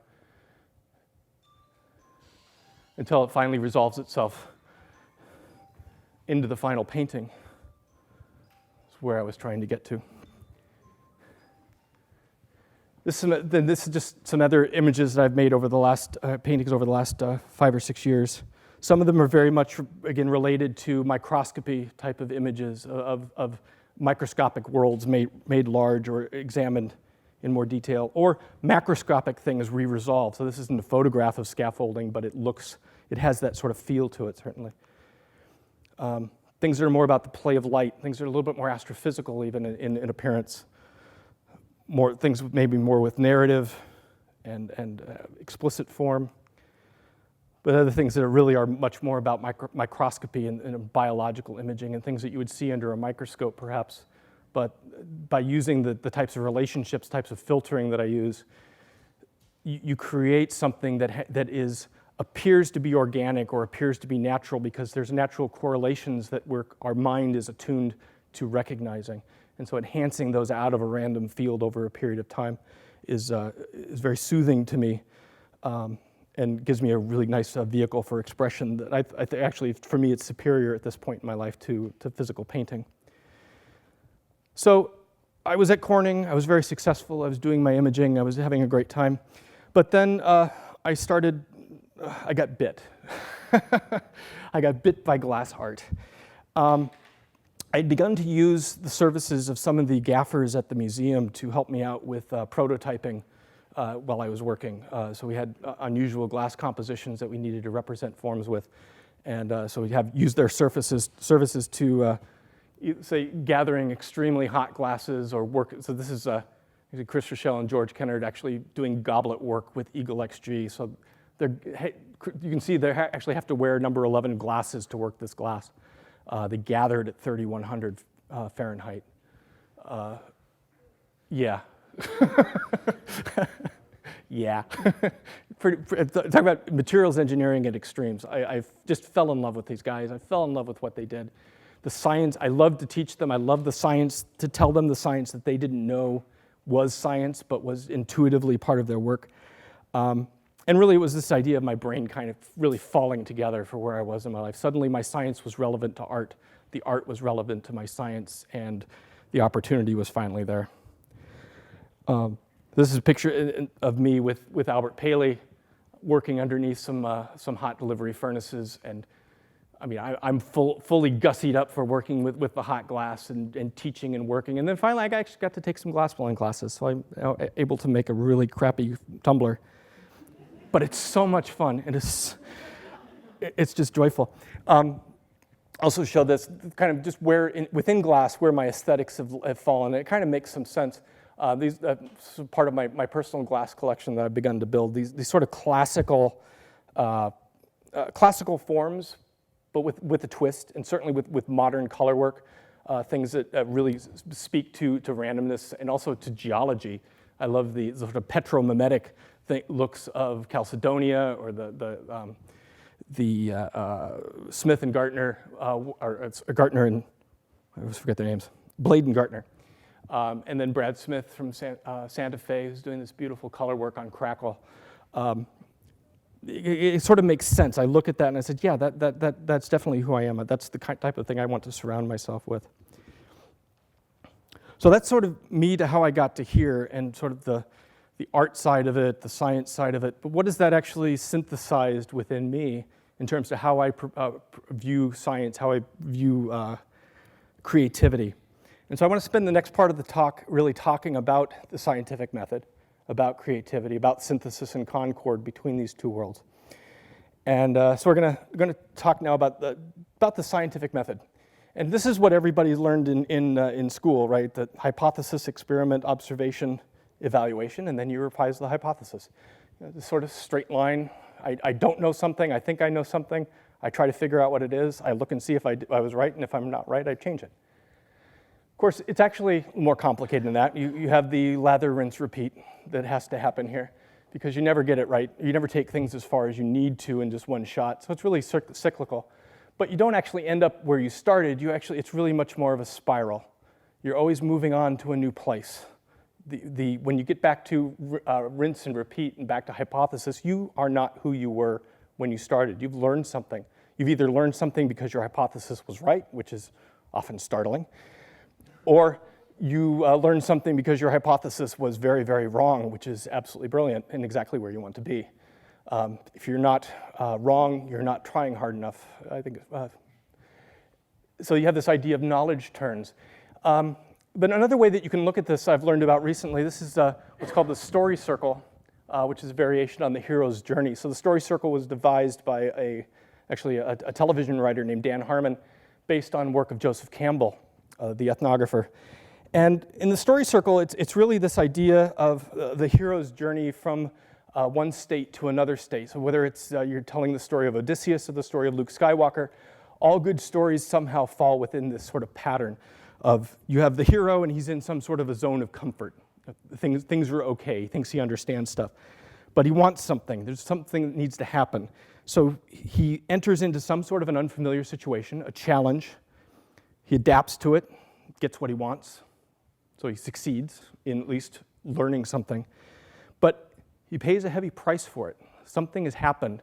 until it finally resolves itself into the final painting. That's where I was trying to get to. This is just some other images that I've made over the last, paintings over the last 5 or 6 years. Some of them are very much, again, related to microscopy type of images of microscopic worlds made large or examined in more detail, or macroscopic things re-resolved. So this isn't a photograph of scaffolding, but it has that sort of feel to it, certainly. Things that are more about the play of light, things that are a little bit more astrophysical even in appearance. More things maybe more with narrative and explicit form. But other things that really are much more about microscopy and biological imaging and things that you would see under a microscope perhaps. But by using the types of relationships, types of filtering that I use, you create something that appears to be organic or appears to be natural because there's natural correlations that our mind is attuned to recognizing. And so enhancing those out of a random field over a period of time is very soothing to me and gives me a really nice vehicle for expression that I think actually, for me, it's superior at this point in my life to physical painting. So I was at Corning, I was very successful, I was doing my imaging, I was having a great time. But then I got bit. I got bit by glass art. I'd begun to use the services of some of the gaffers at the museum to help me out with prototyping while I was working. So we had unusual glass compositions that we needed to represent forms with. And so we have used their services to say gathering extremely hot glasses or work. So this is Chris Rochelle and George Kennard actually doing goblet work with Eagle XG. So you can see they actually have to wear number 11 glasses to work this glass. They gathered at 3,100 Fahrenheit. Yeah. Yeah. Talk about materials engineering at extremes. I just fell in love with these guys. I fell in love with what they did. The science, I loved to teach them. I loved the science, to tell them the science that they didn't know was science, but was intuitively part of their work. And really, it was this idea of my brain kind of really falling together for where I was in my life. Suddenly, my science was relevant to art. The art was relevant to my science, and the opportunity was finally there. This is a picture of me with Albert Paley working underneath some hot delivery furnaces. And I mean, I'm fully gussied up for working with the hot glass and teaching and working. And then finally, I actually got to take some glass blowing classes. So I'm able to make a really crappy tumbler. But it's so much fun, and it's just joyful. Also show this kind of just within glass where my aesthetics have fallen. It kind of makes some sense. These part of my personal glass collection that I've begun to build. These sort of classical forms, but with a twist, and certainly with modern color work, things that really speak to randomness and also to geology. I love the sort of petromimetic looks of Chalcedonia or the Smith and Gartner, or it's Gartner and I always forget their names, Blade and Gartner. And then Brad Smith from Santa Fe, who's doing this beautiful color work on Crackle. It sort of makes sense. I look at that and I said, yeah, that's definitely who I am. That's the type of thing I want to surround myself with. So that's sort of me to how I got to here and sort of the art side of it, the science side of it. But what is that actually synthesized within me in terms of how I view science, how I view creativity? And so I want to spend the next part of the talk really talking about the scientific method, about creativity, about synthesis and concord between these two worlds. And so we're going to talk now about the scientific method. And this is what everybody learned in school, right? The hypothesis, experiment, observation, evaluation, and then you revise the hypothesis. This sort of straight line. I don't know something. I think I know something. I try to figure out what it is. I look and see if I was right, and if I'm not right, I change it. Of course, it's actually more complicated than that. You have the lather, rinse, repeat that has to happen here because you never get it right. You never take things as far as you need to in just one shot. So it's really cyclical. But you don't actually end up where you started. It's really much more of a spiral. You're always moving on to a new place. When you get back to rinse and repeat and back to hypothesis, you are not who you were when you started. You've learned something. You've either learned something because your hypothesis was right, which is often startling, or you learned something because your hypothesis was very, very wrong, which is absolutely brilliant and exactly where you want to be. If you're not wrong, you're not trying hard enough, I think. So you have this idea of knowledge turns. But another way that you can look at this I've learned about recently, this is what's called the story circle, which is a variation on the hero's journey. So the story circle was devised by actually a television writer named Dan Harmon, based on work of Joseph Campbell, the ethnographer. And in the story circle, it's really this idea of the hero's journey from one state to another state. So whether it's you're telling the story of Odysseus or the story of Luke Skywalker, all good stories somehow fall within this sort of pattern of you have the hero and he's in some sort of a zone of comfort. Things are okay, he thinks he understands stuff. But he wants something, there's something that needs to happen. So he enters into some sort of an unfamiliar situation, a challenge. He adapts to it, gets what he wants. So he succeeds in at least learning something. But he pays a heavy price for it. Something has happened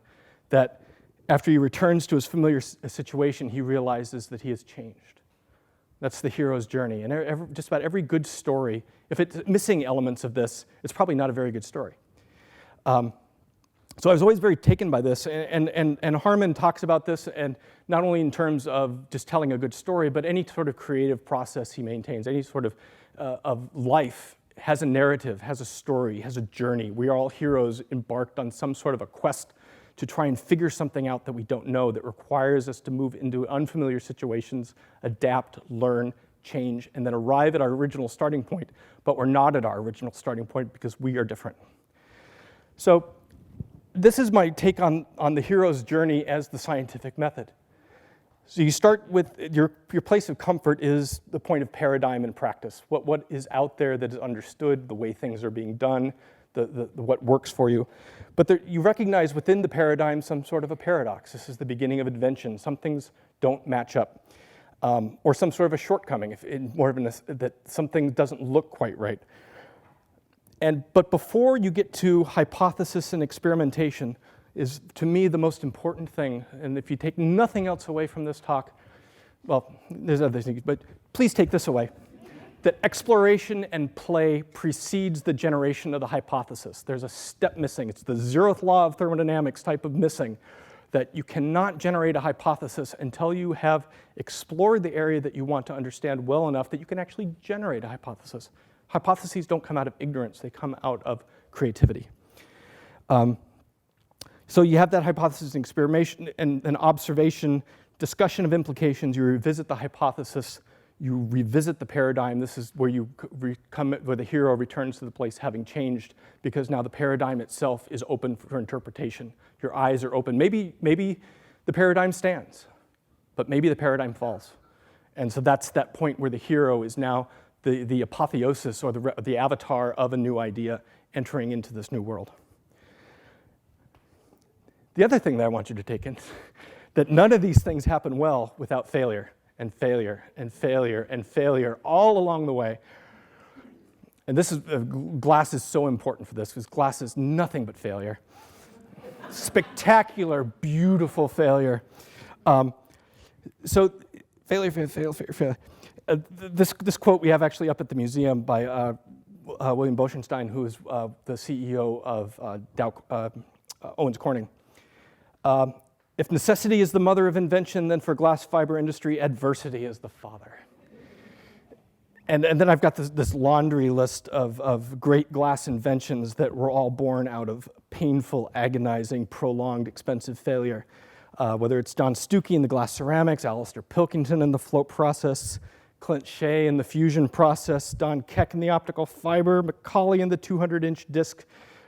that after he returns to his familiar situation, he realizes that he has changed. That's the hero's journey. And just about every good story, if it's missing elements of this, it's probably not a very good story. So I was always very taken by this, and Harmon talks about this, and not only in terms of just telling a good story, but any sort of creative process he maintains, any sort of life has a narrative, has a story, has a journey. We are all heroes embarked on some sort of a quest to try and figure something out that we don't know, that requires us to move into unfamiliar situations, adapt, learn, change, and then arrive at our original starting point. But we're not at our original starting point because we are different. So this is my take on the hero's journey as the scientific method. So you start with your place of comfort is the point of paradigm and practice. What is out there that is understood, the way things are being done, what works for you. But you recognize within the paradigm some sort of a paradox. This is the beginning of invention. Some things don't match up. Or some sort of a shortcoming, that something doesn't look quite right. But before you get to hypothesis and experimentation is, to me, the most important thing. And if you take nothing else away from this talk, well, there's other things, but please take this away. That exploration and play precedes the generation of the hypothesis. There's a step missing. It's the zeroth law of thermodynamics type of missing, that you cannot generate a hypothesis until you have explored the area that you want to understand well enough that you can actually generate a hypothesis. Hypotheses don't come out of ignorance, they come out of creativity. So you have that hypothesis and experimentation and observation, discussion of implications, you revisit the hypothesis, you revisit the paradigm. This is where where the hero returns to the place having changed, because now the paradigm itself is open for interpretation. Your eyes are open. Maybe the paradigm stands, but maybe the paradigm falls. And so that's that point where the hero is now the apotheosis or the avatar of a new idea entering into this new world. The other thing that I want you to take in, that none of these things happen well without failure and failure and failure and failure all along the way. And this is, glass is so important for this, because glass is nothing but failure. Spectacular, beautiful failure. So failure. This quote we have actually up at the museum by William Boschenstein, who is the CEO of Owens Corning. If necessity is the mother of invention, then for glass fiber industry, adversity is the father. And then I've got this laundry list of great glass inventions that were all born out of painful, agonizing, prolonged, expensive failure. Whether it's Don Stuckey in the glass ceramics, Alistair Pilkington in the float process, Clint Shea in the fusion process, Don Keck in the optical fiber, Macaulay in the 200-inch disc,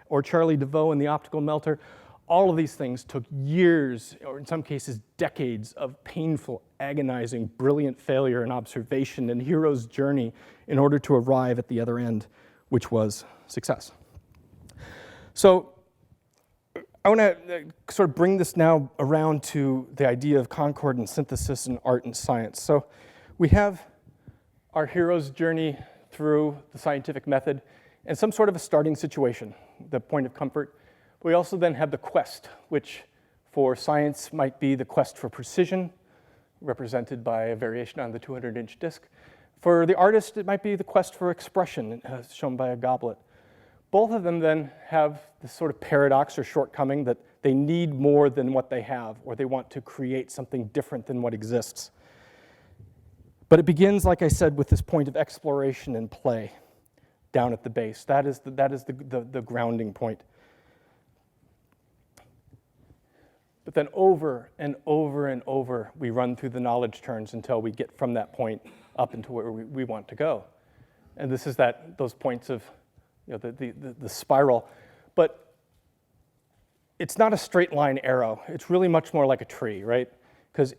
or Charlie DeVoe in the optical melter. All of these things took years, or in some cases decades, of painful, agonizing, brilliant failure and observation and hero's journey in order to arrive at the other end, which was success. So I want to sort of bring this now around to the idea of concord and synthesis in art and science. So we have our hero's journey through the scientific method and some sort of a starting situation, the point of comfort. We also then have the quest, which for science might be the quest for precision, represented by a variation on the 200-inch disc. For the artist, it might be the quest for expression, as shown by a goblet. Both of them then have this sort of paradox or shortcoming that they need more than what they have, or they want to create something different than what exists. But it begins, like I said, with this point of exploration and play down at the base. That is the grounding point. But then over and over and over, we run through the knowledge turns until we get from that point up into where we want to go. And this is those points of the spiral. But it's not a straight line arrow. It's really much more like a tree, right? Because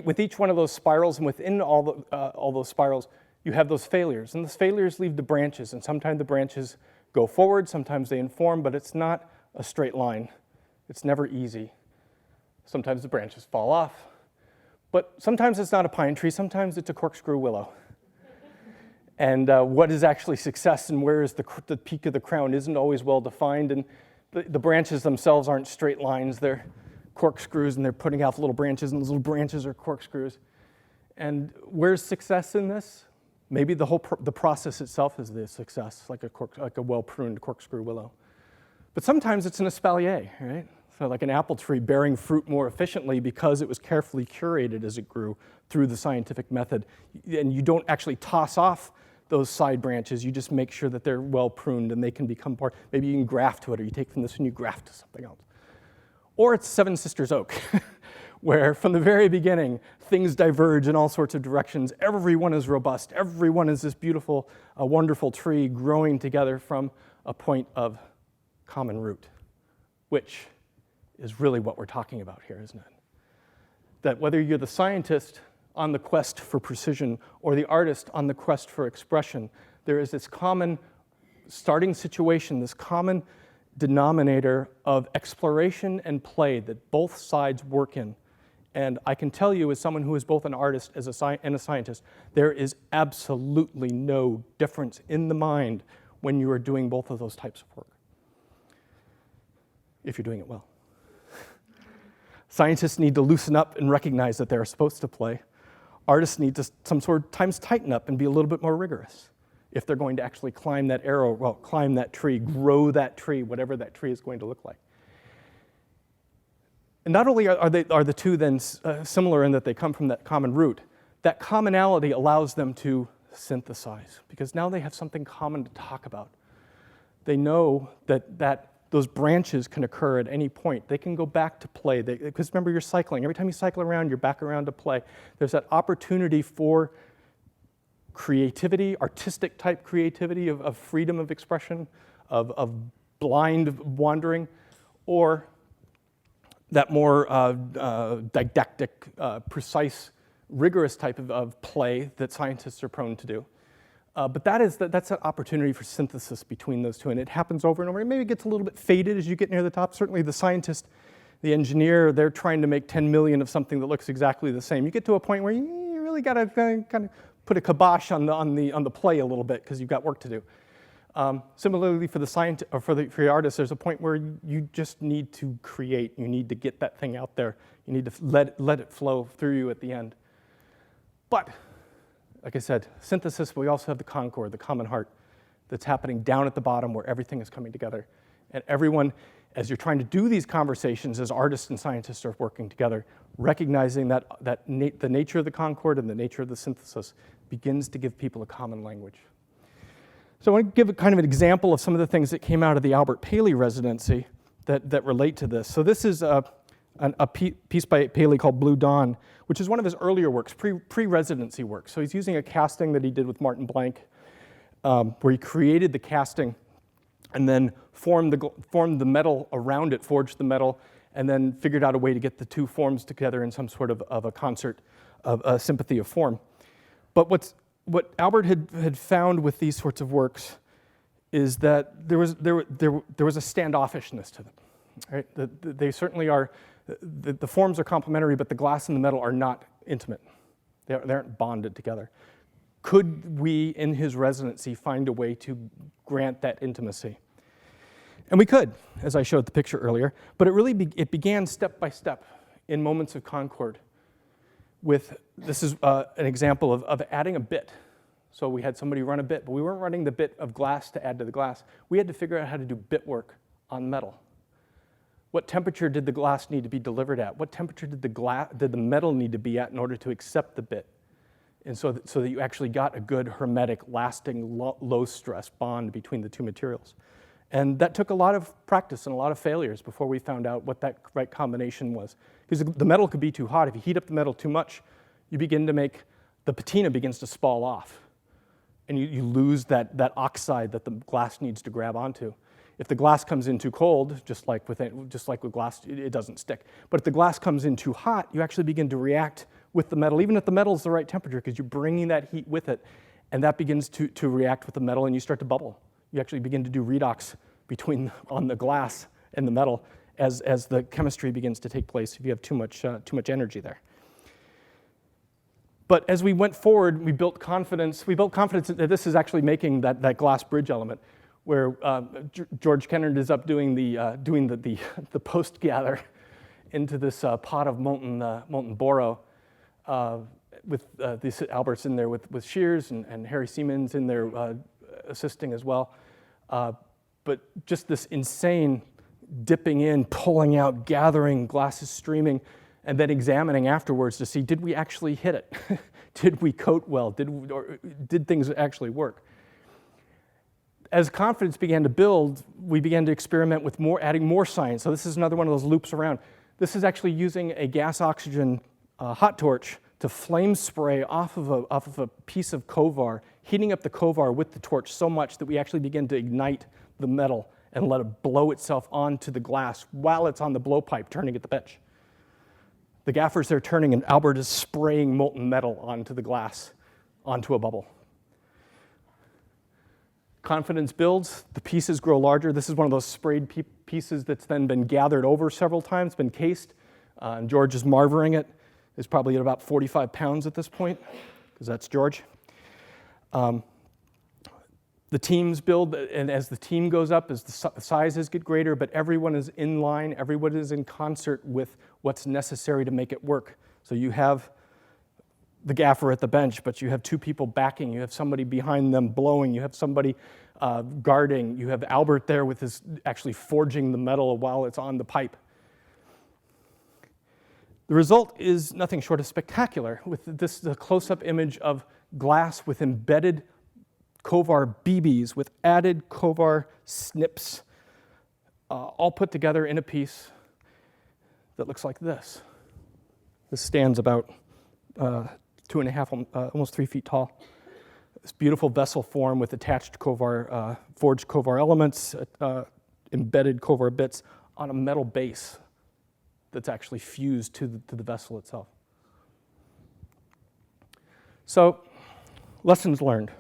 with each one of those spirals, and within all those spirals, you have those failures. And those failures leave the branches. And sometimes the branches go forward, sometimes they inform, but it's not a straight line. It's never easy. Sometimes the branches fall off. But sometimes it's not a pine tree, sometimes it's a corkscrew willow. And what is actually success and where is the peak of the crown isn't always well defined. And the branches themselves aren't straight lines, they're corkscrews, and they're putting out little branches, and those little branches are corkscrews. And where's success in this? Maybe the process itself is the success, like a well-pruned corkscrew willow. But sometimes it's an espalier, right? So like an apple tree bearing fruit more efficiently because it was carefully curated as it grew through the scientific method. And you don't actually toss off those side branches, you just make sure that they're well pruned and they can become part. Maybe you can graft to it, or you take from this and you graft to something else. Or it's Seven Sisters Oak, where from the very beginning, things diverge in all sorts of directions. Everyone is robust. Everyone is this beautiful, wonderful tree growing together from a point of common root, which is really what we're talking about here, isn't it? That whether you're the scientist on the quest for precision or the artist on the quest for expression, there is this common starting situation, this common denominator of exploration and play that both sides work in. And I can tell you, as someone who is both an artist and a scientist, there is absolutely no difference in the mind when you are doing both of those types of work, if you're doing it well. Scientists need to loosen up and recognize that they're supposed to play. Artists need to times tighten up and be a little bit more rigorous if they're going to actually climb that arrow, well, climb that tree, grow that tree, whatever that tree is going to look like. And not only are the two then similar in that they come from that common root, that commonality allows them to synthesize, because now they have something common to talk about. They know that those branches can occur at any point. They can go back to play. Because remember, you're cycling. Every time you cycle around, you're back around to play. There's that opportunity for creativity, artistic type creativity, of freedom of expression, of blind wandering, or that more didactic, precise, rigorous type of play that scientists are prone to do. But that's an opportunity for synthesis between those two, and it happens over and over. It maybe gets a little bit faded as you get near the top. Certainly the scientist, the engineer, they're trying to make 10 million of something that looks exactly the same. You get to a point where you really got to kind of put a kibosh on the play a little bit because you've got work to do. Similarly, for the scientist or for the artist, there's a point where you just need to create. You need to get that thing out there. You need to let it flow through you at the end. But like I said, synthesis, we also have the Concord, the common heart, that's happening down at the bottom where everything is coming together. And everyone, as you're trying to do these conversations, as artists and scientists are working together, recognizing that the nature of the Concord and the nature of the synthesis begins to give people a common language. So I want to give a kind of an example of some of the things that came out of the Albert Paley residency that relate to this. So this is a piece by Paley called Blue Dawn, which is one of his earlier works, pre-residency work. So he's using a casting that he did with Martin Blank, where he created the casting and then formed the metal around it, forged the metal, and then figured out a way to get the two forms together in some sort of a concert of a sympathy of form. But what Albert had found with these sorts of works is that there was a standoffishness to them. Right? They certainly are. The forms are complementary, but the glass and the metal are not intimate. They aren't bonded together. Could we, in his residency, find a way to grant that intimacy? And we could, as I showed the picture earlier, but it began step by step in moments of Concord. This is an example of adding a bit. So we had somebody run a bit, but we weren't running the bit of glass to add to the glass. We had to figure out how to do bit work on metal. What temperature did the glass need to be delivered at? What temperature did the metal need to be at in order to accept the bit? and so that you actually got a good hermetic, lasting, low stress bond between the two materials. And that took a lot of practice and a lot of failures before we found out what that right combination was. Because the metal could be too hot. If you heat up the metal too much, you begin to make, the patina begins to spall off. And you lose that oxide that the glass needs to grab onto. If the glass comes in too cold, just like with glass, it doesn't stick. But if the glass comes in too hot, you actually begin to react with the metal, even if the metal is the right temperature, because you're bringing that heat with it, and that begins to react with the metal, and you start to bubble. You actually begin to do redox on the glass and the metal as the chemistry begins to take place if you have too much energy there. But as we went forward, we built confidence. We built confidence that this is actually making that glass bridge element, where George Kennard is up doing the post gather into this pot of molten boro, with these Albert's in there with shears and Harry Siemens in there assisting as well. But just this insane dipping in, pulling out, gathering, glasses streaming, and then examining afterwards to see, did we actually hit it? Did we coat well? Did things actually work? As confidence began to build, we began to experiment with adding more science. So this is another one of those loops around. This is actually using a gas oxygen hot torch to flame spray off of a piece of covar, heating up the covar with the torch so much that we actually begin to ignite the metal and let it blow itself onto the glass while it's on the blowpipe turning at the bench. The gaffer's there turning, and Albert is spraying molten metal onto the glass, onto a bubble. Confidence builds, the pieces grow larger. This is one of those sprayed pieces that's then been gathered over several times, been cased, and George is marvering it. It's probably at about 45 pounds at this point, because that's George. The teams build, and as the team goes up, as the sizes get greater, but everyone is in line, everyone is in concert with what's necessary to make it work. So you have the gaffer at the bench, but you have two people backing, you have somebody behind them blowing, you have somebody guarding, you have Albert there with his actually forging the metal while it's on the pipe. The result is nothing short of spectacular, with the close-up image of glass with embedded Kovar BBs with added Kovar snips, all put together in a piece that looks like this. This stands about 2.5, almost 3 feet tall. This beautiful vessel form with attached Kovar, forged Kovar elements, embedded Kovar bits on a metal base that's actually fused to the vessel itself. So, lessons learned.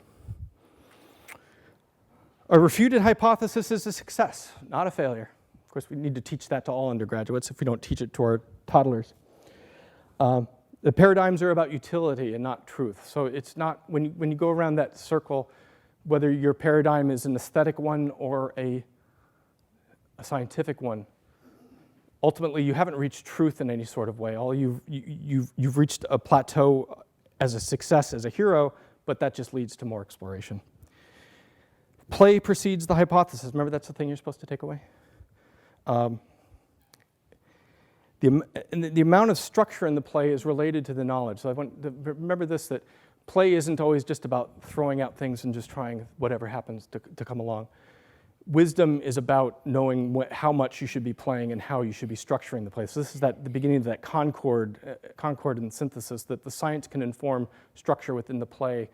A refuted hypothesis is a success, not a failure. Of course, we need to teach that to all undergraduates if we don't teach it to our toddlers. The paradigms are about utility and not truth. So it's not, when you go around that circle, whether your paradigm is an aesthetic one or a scientific one, ultimately you haven't reached truth in any sort of way. You've reached a plateau as a success, as a hero, but that just leads to more exploration. Play precedes the hypothesis. Remember, that's the thing you're supposed to take away? The amount of structure in the play is related to the knowledge. So I want to remember this, that play isn't always just about throwing out things and just trying whatever happens to come along. Wisdom is about knowing how much you should be playing and how you should be structuring the play. So this is the beginning of that Concord and synthesis, that the science can inform structure within the play,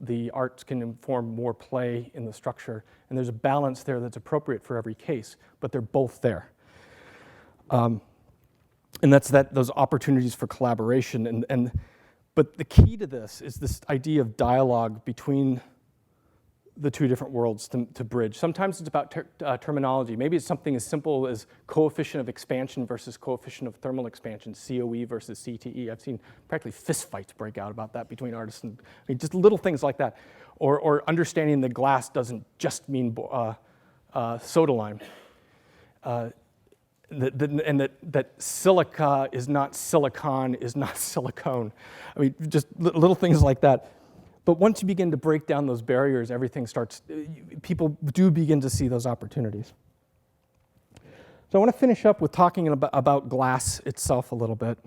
the arts can inform more play in the structure, and there's a balance there that's appropriate for every case, but they're both there. And that's those opportunities for collaboration. But the key to this is this idea of dialogue between the two different worlds to bridge. Sometimes it's about terminology. Maybe it's something as simple as coefficient of expansion versus coefficient of thermal expansion, COE versus CTE. I've seen practically fistfights break out about that between artists, and just little things like that. Or understanding that glass doesn't just mean soda lime. That silica is not silicon, is not silicone. I mean, just little things like that. But once you begin to break down those barriers, people do begin to see those opportunities. So I want to finish up with talking about glass itself a little bit.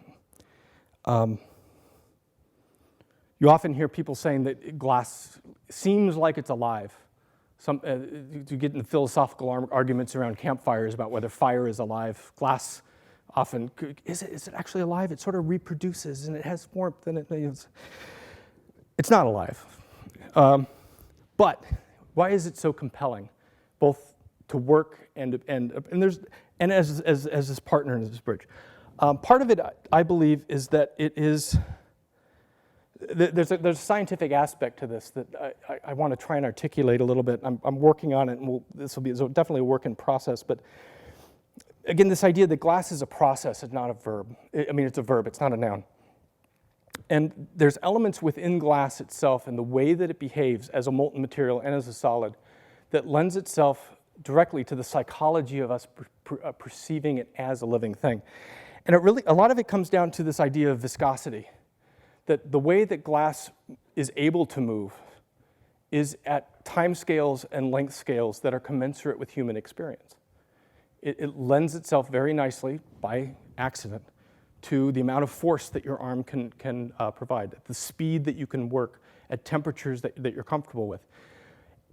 You often hear people saying that glass seems like it's alive. You get in philosophical arguments around campfires about whether fire is alive. Glass often, is it actually alive? It sort of reproduces and it has warmth and it's not alive. But why is it so compelling, both to work and as this partner in this bridge? Part of it, I believe, is that it is. There's a scientific aspect to this that I want to try and articulate a little bit. I'm working on it, and this will be definitely a work in process. But again, this idea that glass is a process is not a verb. I mean, it's a verb. It's not a noun. And there's elements within glass itself and the way that it behaves as a molten material and as a solid that lends itself directly to the psychology of us perceiving it as a living thing. And a lot of it comes down to this idea of viscosity. That the way that glass is able to move is at time scales and length scales that are commensurate with human experience. It lends itself very nicely, by accident, to the amount of force that your arm can provide, the speed that you can work at temperatures that you're comfortable with.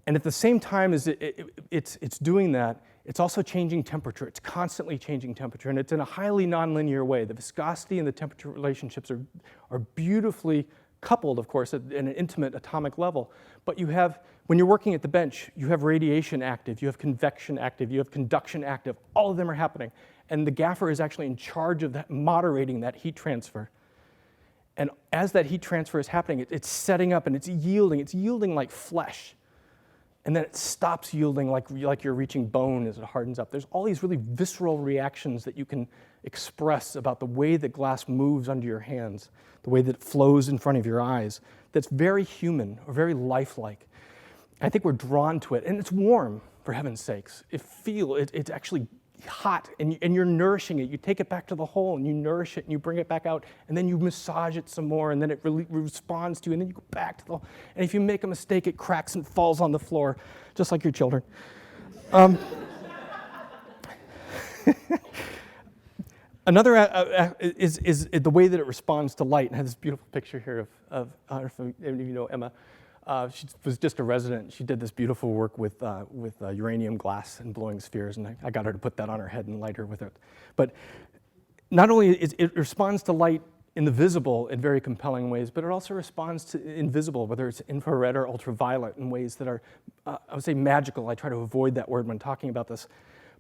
And at the same time as it's doing that, it's also changing temperature. It's constantly changing temperature, and it's in a highly nonlinear way. The viscosity and the temperature relationships are beautifully coupled, of course, at an intimate atomic level. But you have, when you're working at the bench, you have radiation active, you have convection active, you have conduction active. All of them are happening. And the gaffer is actually in charge of that, moderating that heat transfer. And as that heat transfer is happening, it's setting up and it's yielding like flesh. And then it stops yielding like you're reaching bone as it hardens up. There's all these really visceral reactions that you can express about the way that glass moves under your hands, the way that it flows in front of your eyes, that's very human or very lifelike. I think we're drawn to it. And it's warm, for heaven's sakes. It's actually hot, and you're nourishing it. You take it back to the hole, and you nourish it, and you bring it back out, and then you massage it some more, and then it really responds to you, and then you go back to the hole. And if you make a mistake, it cracks and falls on the floor, just like your children. Another is the way that it responds to light. And I have this beautiful picture here of I don't know if any of you know Emma. She was just a resident. She did this beautiful work with uranium glass and blowing spheres, and I got her to put that on her head and light her with it. But not only it responds to light in the visible in very compelling ways, but it also responds to invisible, whether it's infrared or ultraviolet, in ways that are, I would say, magical. I try to avoid that word when talking about this,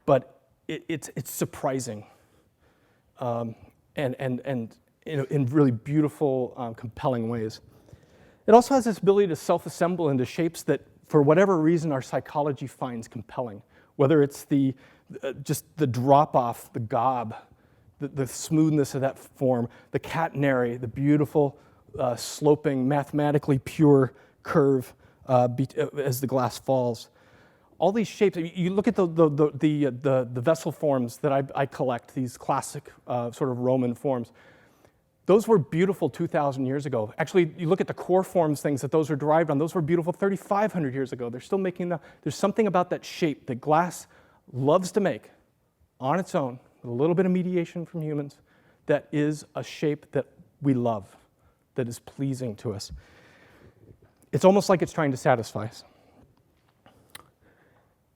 but it's surprising, and in really beautiful, compelling ways. It also has this ability to self-assemble into shapes that, for whatever reason, our psychology finds compelling. Whether it's just the drop-off, the gob, the smoothness of that form, the catenary, the beautiful, sloping, mathematically pure curve as the glass falls. All these shapes. You look at the vessel forms that I collect. These classic sort of Roman forms. Those were beautiful 2,000 years ago. Actually, you look at the core forms things that those are derived on, those were beautiful 3,500 years ago. They're still making there's something about that shape that glass loves to make on its own, with a little bit of mediation from humans, that is a shape that we love, that is pleasing to us. It's almost like it's trying to satisfy us.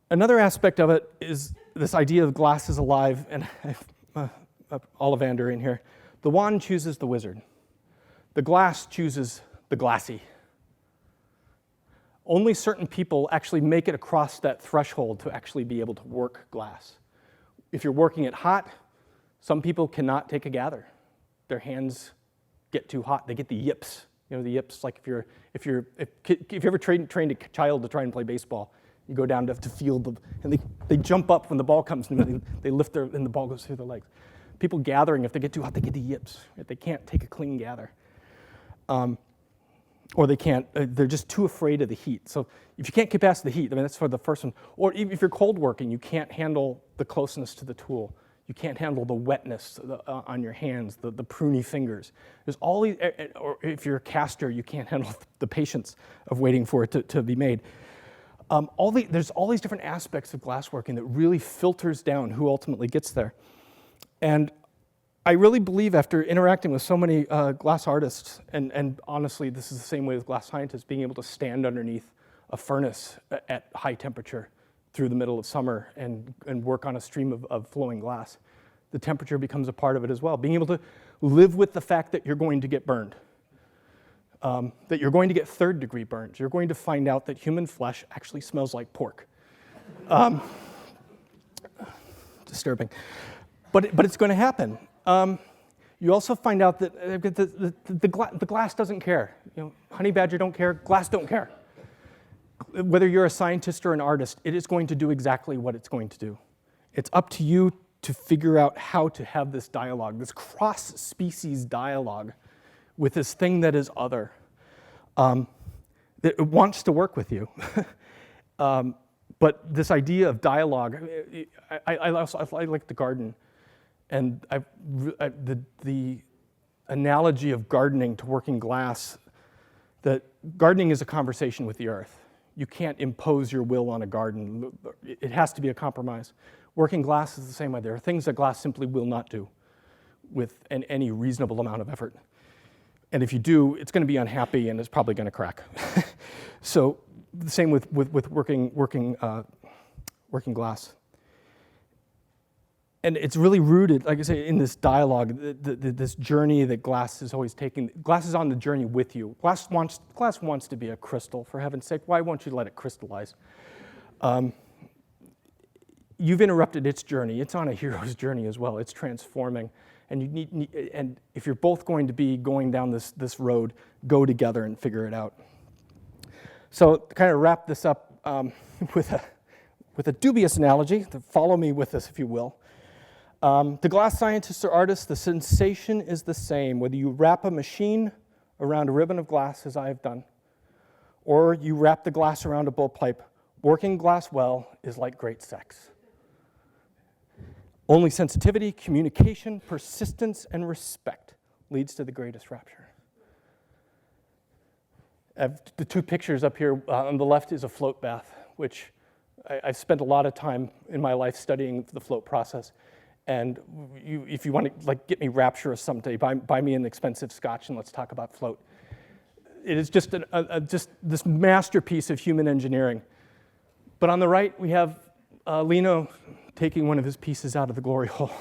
Another aspect of it is this idea of glass is alive, and I have Ollivander in here. The wand chooses the wizard. The glass chooses the glassy. Only certain people actually make it across that threshold to actually be able to work glass. If you're working it hot, some people cannot take a gather. Their hands get too hot. They get the yips. You know, the yips, like if you ever trained a child to try and play baseball, you go down to field, and they jump up when the ball comes, and they lift and the ball goes through their legs. People gathering, if they get too hot, they get the yips. Right? They can't take a clean gather. Or they can't, they're just too afraid of the heat. So if you can't get past the heat, I mean, that's for the first one. Or even if you're cold working, you can't handle the closeness to the tool. You can't handle the wetness on your hands, the pruny fingers. There's all these, or if you're a caster, you can't handle the patience of waiting for it to be made. There's all these different aspects of glassworking that really filters down who ultimately gets there. And I really believe after interacting with so many glass artists, and honestly, this is the same way with glass scientists, being able to stand underneath a furnace at high temperature through the middle of summer and work on a stream of flowing glass. The temperature becomes a part of it as well. Being able to live with the fact that you're going to get burned, that you're going to get third-degree burns. You're going to find out that human flesh actually smells like pork. Disturbing. But it's going to happen. You also find out that the glass doesn't care. Honey badger don't care, glass don't care. Whether you're a scientist or an artist, it is going to do exactly what it's going to do. It's up to you to figure out how to have this dialogue, this cross-species dialogue with this thing that is other, that it wants to work with you. But this idea of dialogue, I like to garden, and the analogy of gardening to working glass, that gardening is a conversation with the earth. You can't impose your will on a garden. It has to be a compromise. Working glass is the same way. There are things that glass simply will not do with any reasonable amount of effort. And if you do, it's going to be unhappy and it's probably going to crack. So the same with working glass. And it's really rooted, like I say, in this dialogue, this journey that glass is always taking. Glass is on the journey with you. Glass wants to be a crystal, for heaven's sake. Why won't you let it crystallize? You've interrupted its journey. It's on a hero's journey as well. It's transforming. And and if you're both going to be going down this road, go together and figure it out. So to kind of wrap this up with a dubious analogy, to follow me with this, if you will. To glass scientists or artists, the sensation is the same, whether you wrap a machine around a ribbon of glass, as I have done, or you wrap the glass around a bullpipe. Working glass well is like great sex. Only sensitivity, communication, persistence, and respect leads to the greatest rapture. I have the two pictures up here. On the left is a float bath, which I've spent a lot of time in my life studying the float process. And if you want to get me rapturous someday, buy me an expensive scotch and let's talk about float. It is just just this masterpiece of human engineering. But on the right, we have Lino taking one of his pieces out of the glory hole.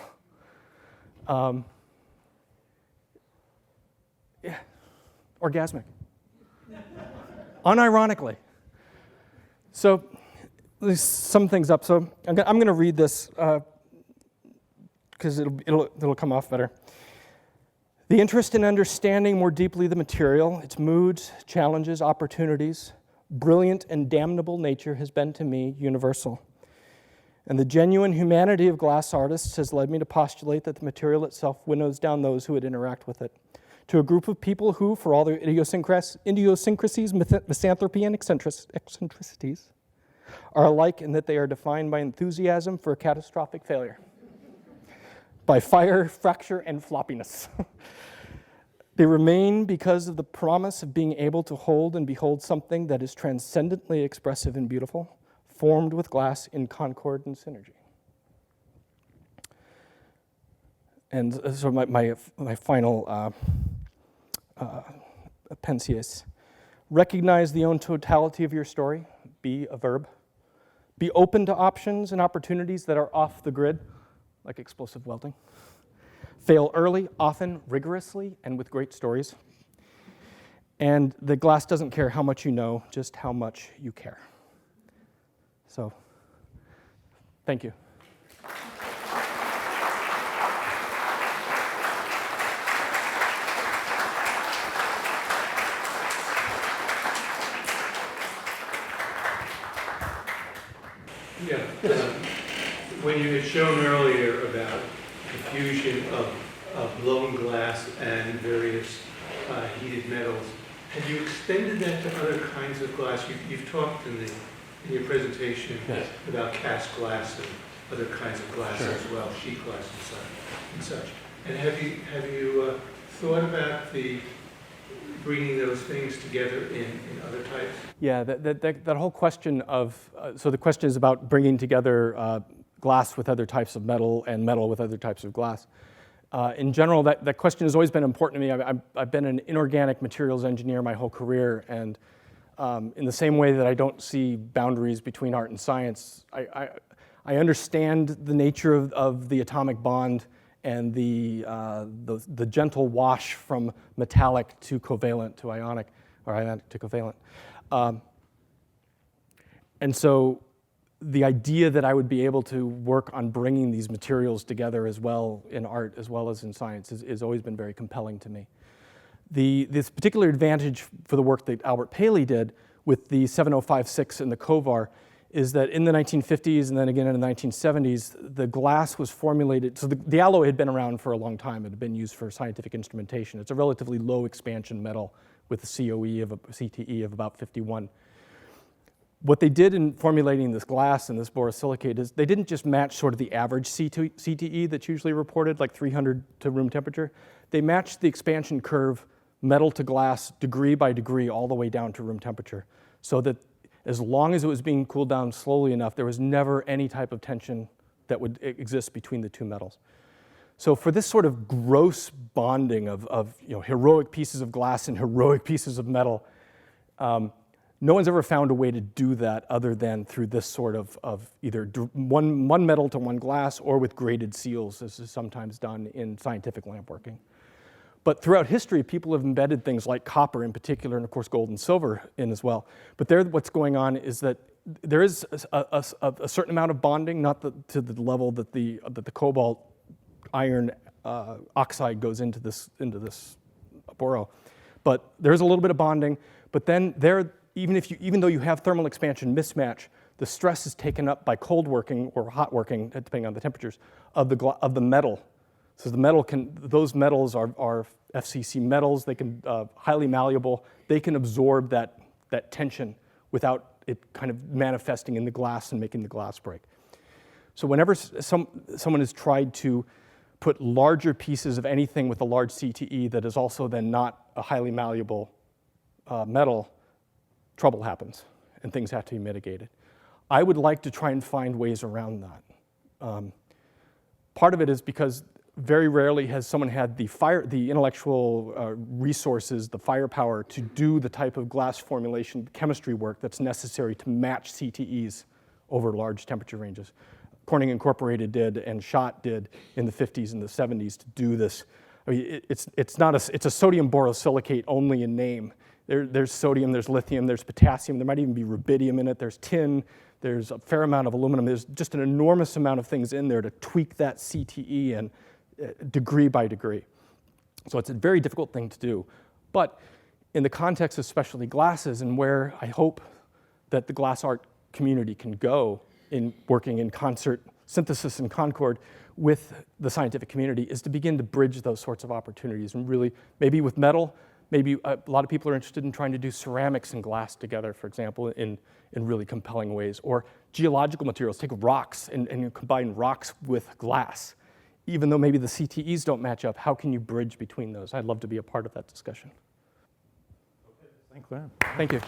Yeah, orgasmic. Unironically. So there's some things up. So I'm going to read this because it'll come off better. The interest in understanding more deeply the material, its moods, challenges, opportunities, brilliant and damnable nature has been to me universal. And the genuine humanity of glass artists has led me to postulate that the material itself winnows down those who would interact with it, to a group of people who, for all their idiosyncrasies, misanthropy, and eccentricities, are alike in that they are defined by enthusiasm for a catastrophic failure, by fire, fracture, and floppiness. They remain because of the promise of being able to hold and behold something that is transcendently expressive and beautiful, formed with glass in concord and synergy. And so my final pensius. Recognize the own totality of your story. Be a verb. Be open to options and opportunities that are off the grid, like explosive welding. Fail early, often, rigorously, and with great stories. And the glass doesn't care how much you know, just how much you care. So, thank you. Yeah, when you had shown earlier about the fusion of blown glass and various heated metals, have you extended that to other kinds of glass? You've talked in your presentation about cast glass and other kinds of glass as well, sheet glass and such. And have you thought about bringing those things together in other types? Yeah, that whole question of, so the question is about bringing together glass with other types of metal and metal with other types of glass. In general, that question has always been important to me. I've been an inorganic materials engineer my whole career, and in the same way that I don't see boundaries between art and science, I understand the nature of the atomic bond and the gentle wash from metallic to covalent to ionic, or ionic to covalent. And so the idea that I would be able to work on bringing these materials together as well in art as well as in science has always been very compelling to me. This particular advantage for the work that Albert Paley did with the 7056 and the Kovar is that in the 1950s and then again in the 1970s, the glass was formulated, so the alloy had been around for a long time. It had been used for scientific instrumentation. It's a relatively low expansion metal with a CTE of about 51. What they did in formulating this glass and this borosilicate is they didn't just match sort of the average CTE that's usually reported, like 300 to room temperature. They matched the expansion curve, metal to glass, degree by degree, all the way down to room temperature, so that as long as it was being cooled down slowly enough, there was never any type of tension that would exist between the two metals. So for this sort of gross bonding of heroic pieces of glass and heroic pieces of metal, no one's ever found a way to do that other than through this sort of either one metal to one glass or with graded seals, as is sometimes done in scientific lampworking. But throughout history, people have embedded things like copper in particular, and of course gold and silver in as well. But there, what's going on is that there is a certain amount of bonding, not to the level that the cobalt iron oxide goes into this boro, but there's a little bit of bonding. But then even though you have thermal expansion mismatch, the stress is taken up by cold working or hot working, depending on the temperatures, of the metal. So those metals are FCC metals. They can highly malleable. They can absorb that tension without it kind of manifesting in the glass and making the glass break. So whenever someone has tried to put larger pieces of anything with a large CTE that is also then not a highly malleable metal, trouble happens and things have to be mitigated. I would like to try and find ways around that. Part of it is because very rarely has someone had the intellectual resources, the firepower to do the type of glass formulation chemistry work that's necessary to match CTEs over large temperature ranges. Corning Incorporated did and Schott did in the 50s and the 70s to do this. I mean, it's a sodium borosilicate only in name. There's sodium, there's lithium, there's potassium, there might even be rubidium in it, there's tin, there's a fair amount of aluminum. There's just an enormous amount of things in there to tweak that CTE and degree by degree. So it's a very difficult thing to do. But in the context of specialty glasses and where I hope that the glass art community can go in working in concert, synthesis and Concord with the scientific community is to begin to bridge those sorts of opportunities and really, maybe with metal, maybe a lot of people are interested in trying to do ceramics and glass together, for example, in really compelling ways. Or geological materials, take rocks and you combine rocks with glass. Even though maybe the CTEs don't match up, how can you bridge between those? I'd love to be a part of that discussion. Thank you. Thank you.